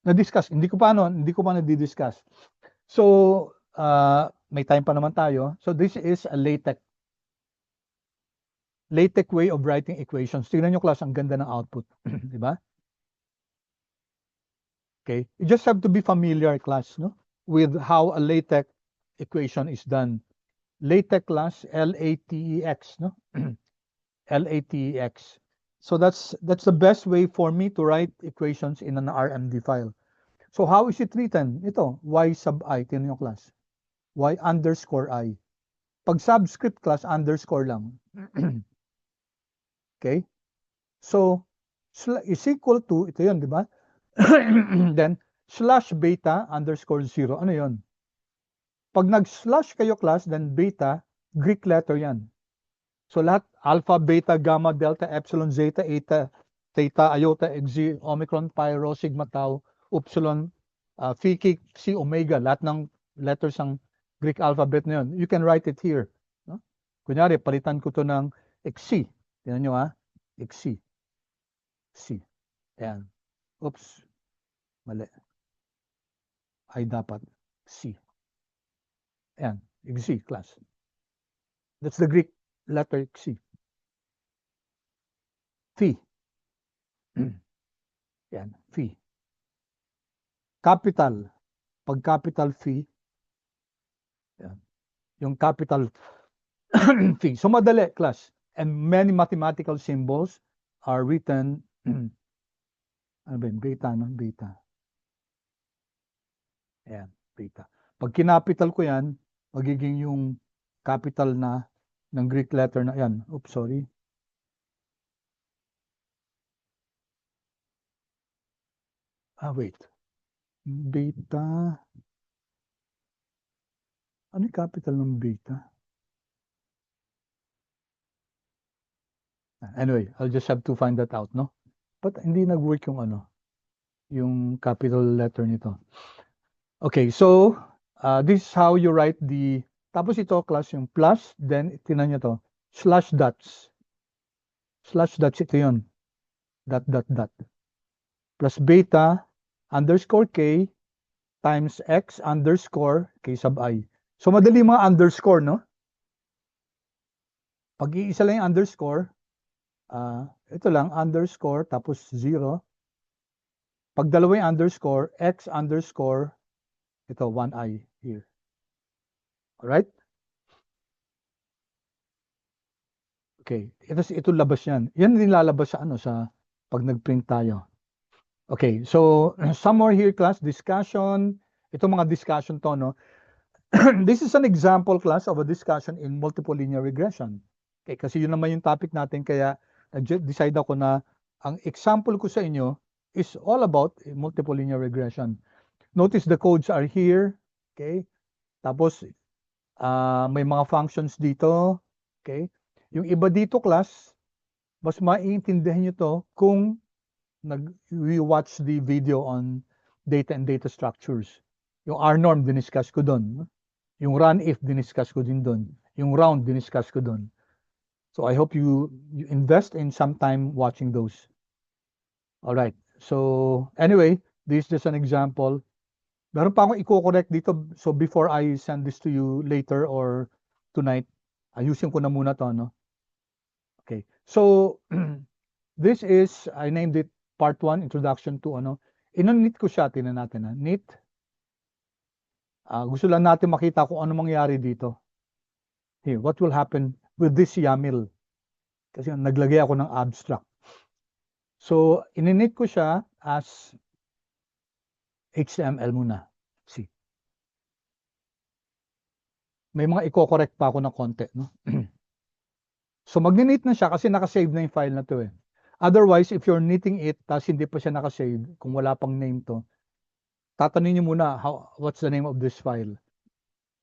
Na-discuss, hindi ko pa na-discuss. So, may time pa naman tayo. So this is a LaTeX way of writing equations. Tingnan nyo, class, ang ganda ng output, di ba? Okay, you just have to be familiar, class, no, with how a LaTeX equation is done. LaTeX, class, LATEX, no? LATEX. So that's the best way for me to write equations in an RMD file. So how is it written? Ito, y sub I, tingnan nyo, class. Y underscore I. Pag subscript, class, underscore lang. Okay? So, is equal to, ito yun, di ba? Then, /beta underscore 0. Ano yun? Pag nag-slash kayo, class, then beta, Greek letter yan. So lahat, alpha, beta, gamma, delta, epsilon, zeta, eta, theta, iota, xz, omicron, pi, rho, sigma, tau, upsilon, phi, chi, psi, omega, lahat ng letters ng Greek alphabet na yun. You can write it here. No? Kunyari, palitan ko to ng xc. Tingnan nyo, ha? xc. C. Ayan. Oops. Mali. ay dapat C. Ayan, C class. That's the Greek letter C. Phi. Yan, phi. Capital. Pag capital phi, yan, yung capital phi. So madali, class. And many mathematical symbols are written, ano ba yun? Beta, no? Beta. Ayan, beta. Pag kinapital ko yan, magiging yung capital na ng Greek letter na yan. Oops, sorry. Wait. Beta. Ano yung capital ng beta? Anyway, I'll just have to find that out, no? But hindi nag-work yung ano, yung capital letter nito. Okay, so this is how you write the, tapos ito class yung plus, then tinan nyo to, slash dots. Slash dots, ito yun. Dot, dot, dot. Plus beta underscore k times x underscore k sub I. So madali mga underscore, no? Pag iisa lang yung underscore, ito lang, underscore, tapos 0. Pag dalawa yung underscore, x underscore, ito, 1i here. Alright? Okay. Ito labas yan. Yan din lalabas sa ano, sa pag nag-print tayo. Okay. So, some more here, class. Discussion. Ito mga discussion to, no? This is an example, class, of a discussion in multiple linear regression. Okay. Kasi yun naman yung topic natin. Kaya, decide ako na ang example ko sa inyo is all about multiple linear regression. Notice the codes are here. Okay. Tapos, may mga functions dito. Okay. Yung iba dito, class, mas maiintindihan nyo to kung we watch the video on data and data structures. Yung R-norm, diniscuss ko doon. Yung run-if, diniscuss ko din doon. Yung round, diniscuss ko doon. So I hope you invest in some time watching those. All right. So anyway, this is just an example. Meron pa akong i-correct dito. So before I send this to you later or tonight, ayusin ko na muna to, no? Okay. So this is, I named it part 1, introduction to ano. Inunit ko siya, tingnan natin, ha? Neat. Gusto lang natin makita kung ano mangyari dito. Here, what will happen with this YAML? Kasi naglagay ako ng abstract. So, ininit ko siya as HTML muna. See. May mga i-correct pa ako ng konti, no? So, mag-init na siya kasi nakasave na yung file na to, eh. Otherwise, if you're knitting it, tapos hindi pa siya nakasave, kung wala pang name to, tatanungin niyo muna, what's the name of this file?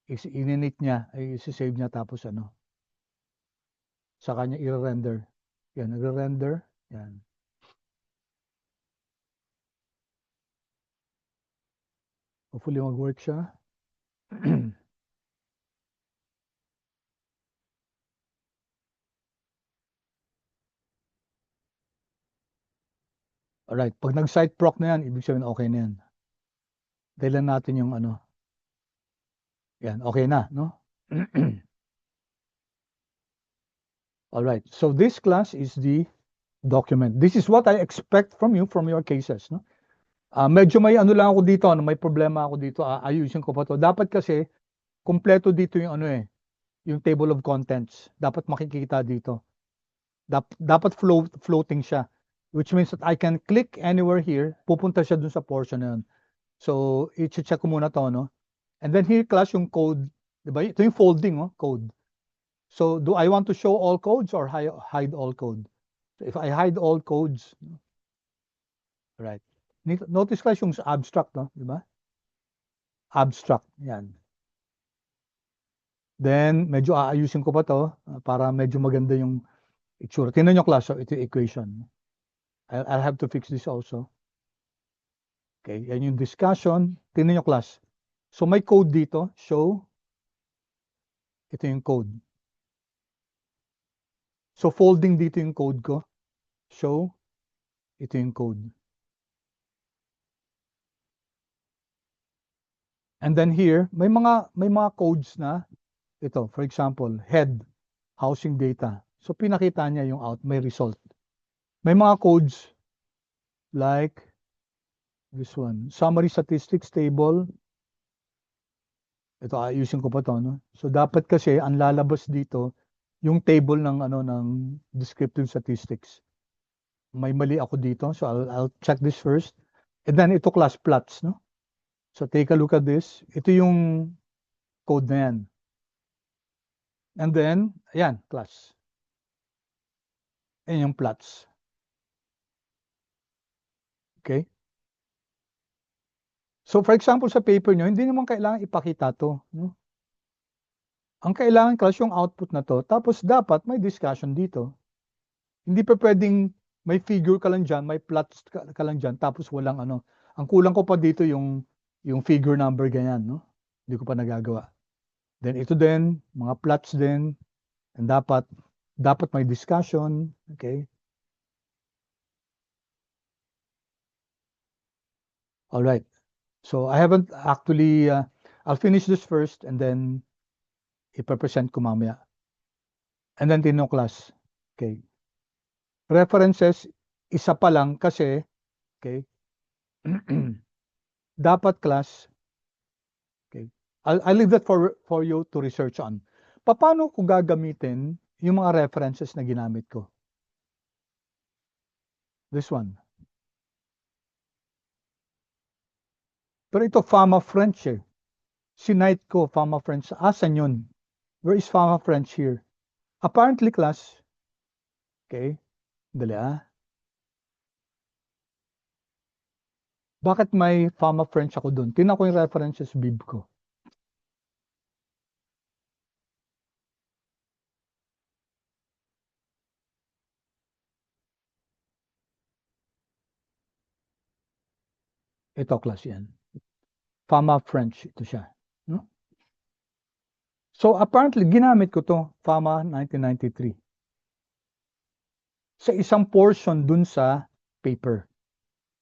Ininit niya, i-save niya, tapos ano, sa kanya i-render. Yan, nagre-render. Yan. Hopefully mag-work siya. Alright, pag nag-site proc na yan, ibig sabihin okay na yan. Dahil natin yung ano. Yan, okay na, no? Alright, so this class is the document. This is what I expect from you, from your cases, no? Medyo may ano lang ako dito, ano, may problema ako dito, ayusin ko pa to. Dapat kasi, kompleto dito yung ano eh, yung table of contents. Dapat makikita dito. Dapat floating siya. Which means that I can click anywhere here, pupunta siya dun sa portion na yun. So, i-check ko muna to, no? And then here, class, yung code. Diba? Ito yung folding, no? Code. So, do I want to show all codes or hide all code? So, if I hide all codes, right. Notice class yung abstract, no? Diba? Abstract, yan. Then, medyo aayusin ko pa to para medyo maganda yung itsura. Tingnan nyo, class, so ito yung equation. I'll have to fix this also. Okay, yan yung discussion. Tingnan nyo, class. So, may code dito. Show. Ito yung code. So, folding dito yung code ko. Show. Ito yung code. And then here, may mga codes na ito, for example, head, housing data. So pinakita niya yung may result. May mga codes like this one, summary statistics table. Ito, ayusin ko pa to, no? So dapat kasi ang lalabas dito yung table ng descriptive statistics. May mali ako dito, so I'll check this first. And then ito class plots, no? So take a look at this. Ito yung code na yan. And then, ayan, class. Ayan yung plots. Okay? So for example, sa paper nyo, hindi naman kailangan ipakita to. No? Ang kailangan class yung output na to. Tapos dapat may discussion dito. Hindi pa pwedeng may figure ka lang dyan, may plots ka lang dyan, tapos walang ano. Ang kulang ko pa dito yung figure number ganyan. No? Hindi ko pa nagagawa. Then ito din, mga plots din. And dapat may discussion. Okay? All right. So I haven't actually, I'll finish this first and then ipapresent ko mamaya. And then tinong class. Okay. References, isa pa lang kasi, okay, dapat class, okay, I'll leave that for you to research on. Paano ko gagamitin yung mga references na ginamit ko? This one. Pero ito, Fama French eh. Sinite ko, Fama French. Asan yun? Where is Fama French here? Apparently, class. Okay. Dali Bakit may Fama French ako doon? Tingnan ko yung references bib ko. Ito, class yan. Fama French, ito siya. No? So, apparently, ginamit ko to Fama 1993. Sa isang portion dun sa paper.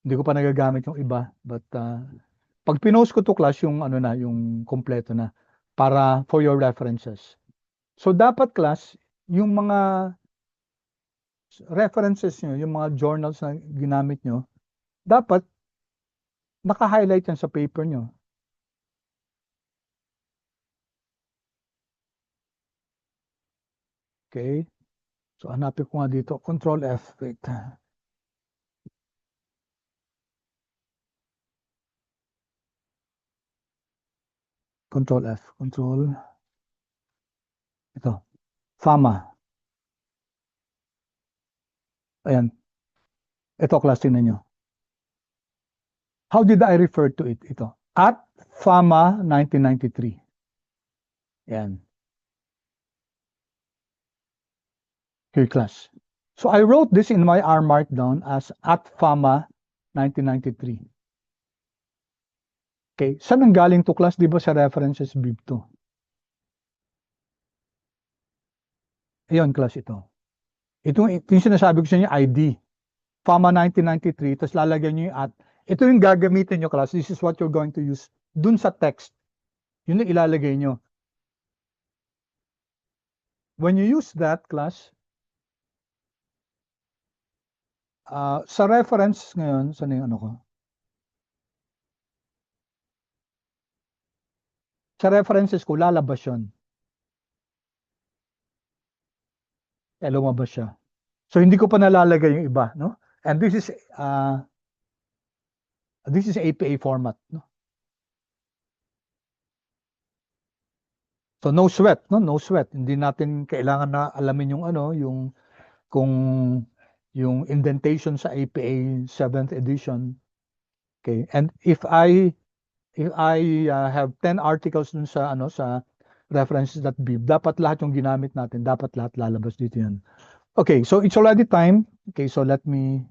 Hindi ko pa nagagamit yung iba. But, pag pinost ko to class, yung yung kompleto na. Para for your references. So, dapat class, yung mga references nyo, yung mga journals na ginamit nyo, dapat naka-highlight yan sa paper nyo. Okay. So, hanapin ko nga dito. Control F. Wait. Control F. Control. Ito. Fama. Ayan. Ito, class, tingnan nyo. How did I refer to it? Ito. At Fama 1993. Ayan. Here, class. So I wrote this in my R Markdown as at Fama 1993. Okay. Saan ang galing to, class? Di ba sa references bib to? Ayun, class, ito. Ito yung sinasabi ko sa inyo, ID. Fama 1993, tapos lalagyan nyo yung at. Ito yung gagamitin nyo, class. This is what you're going to use dun sa text. Yun yung ilalagay nyo. When you use that, class, sa reference ngayon, saan yung ko? Sa references ko, lalabas yun. Lumabas siya. So, hindi ko pa nalalagay yung iba, no? And this is APA format, no? So, no sweat, no? No sweat. Hindi natin kailangan na alamin yung kung yung indentation sa APA 7th edition. Okay. And if I have 10 articles dun sa sa references.bib, dapat lahat yung ginamit natin, dapat lahat lalabas dito yan. Okay, so it's already time. Okay, so let me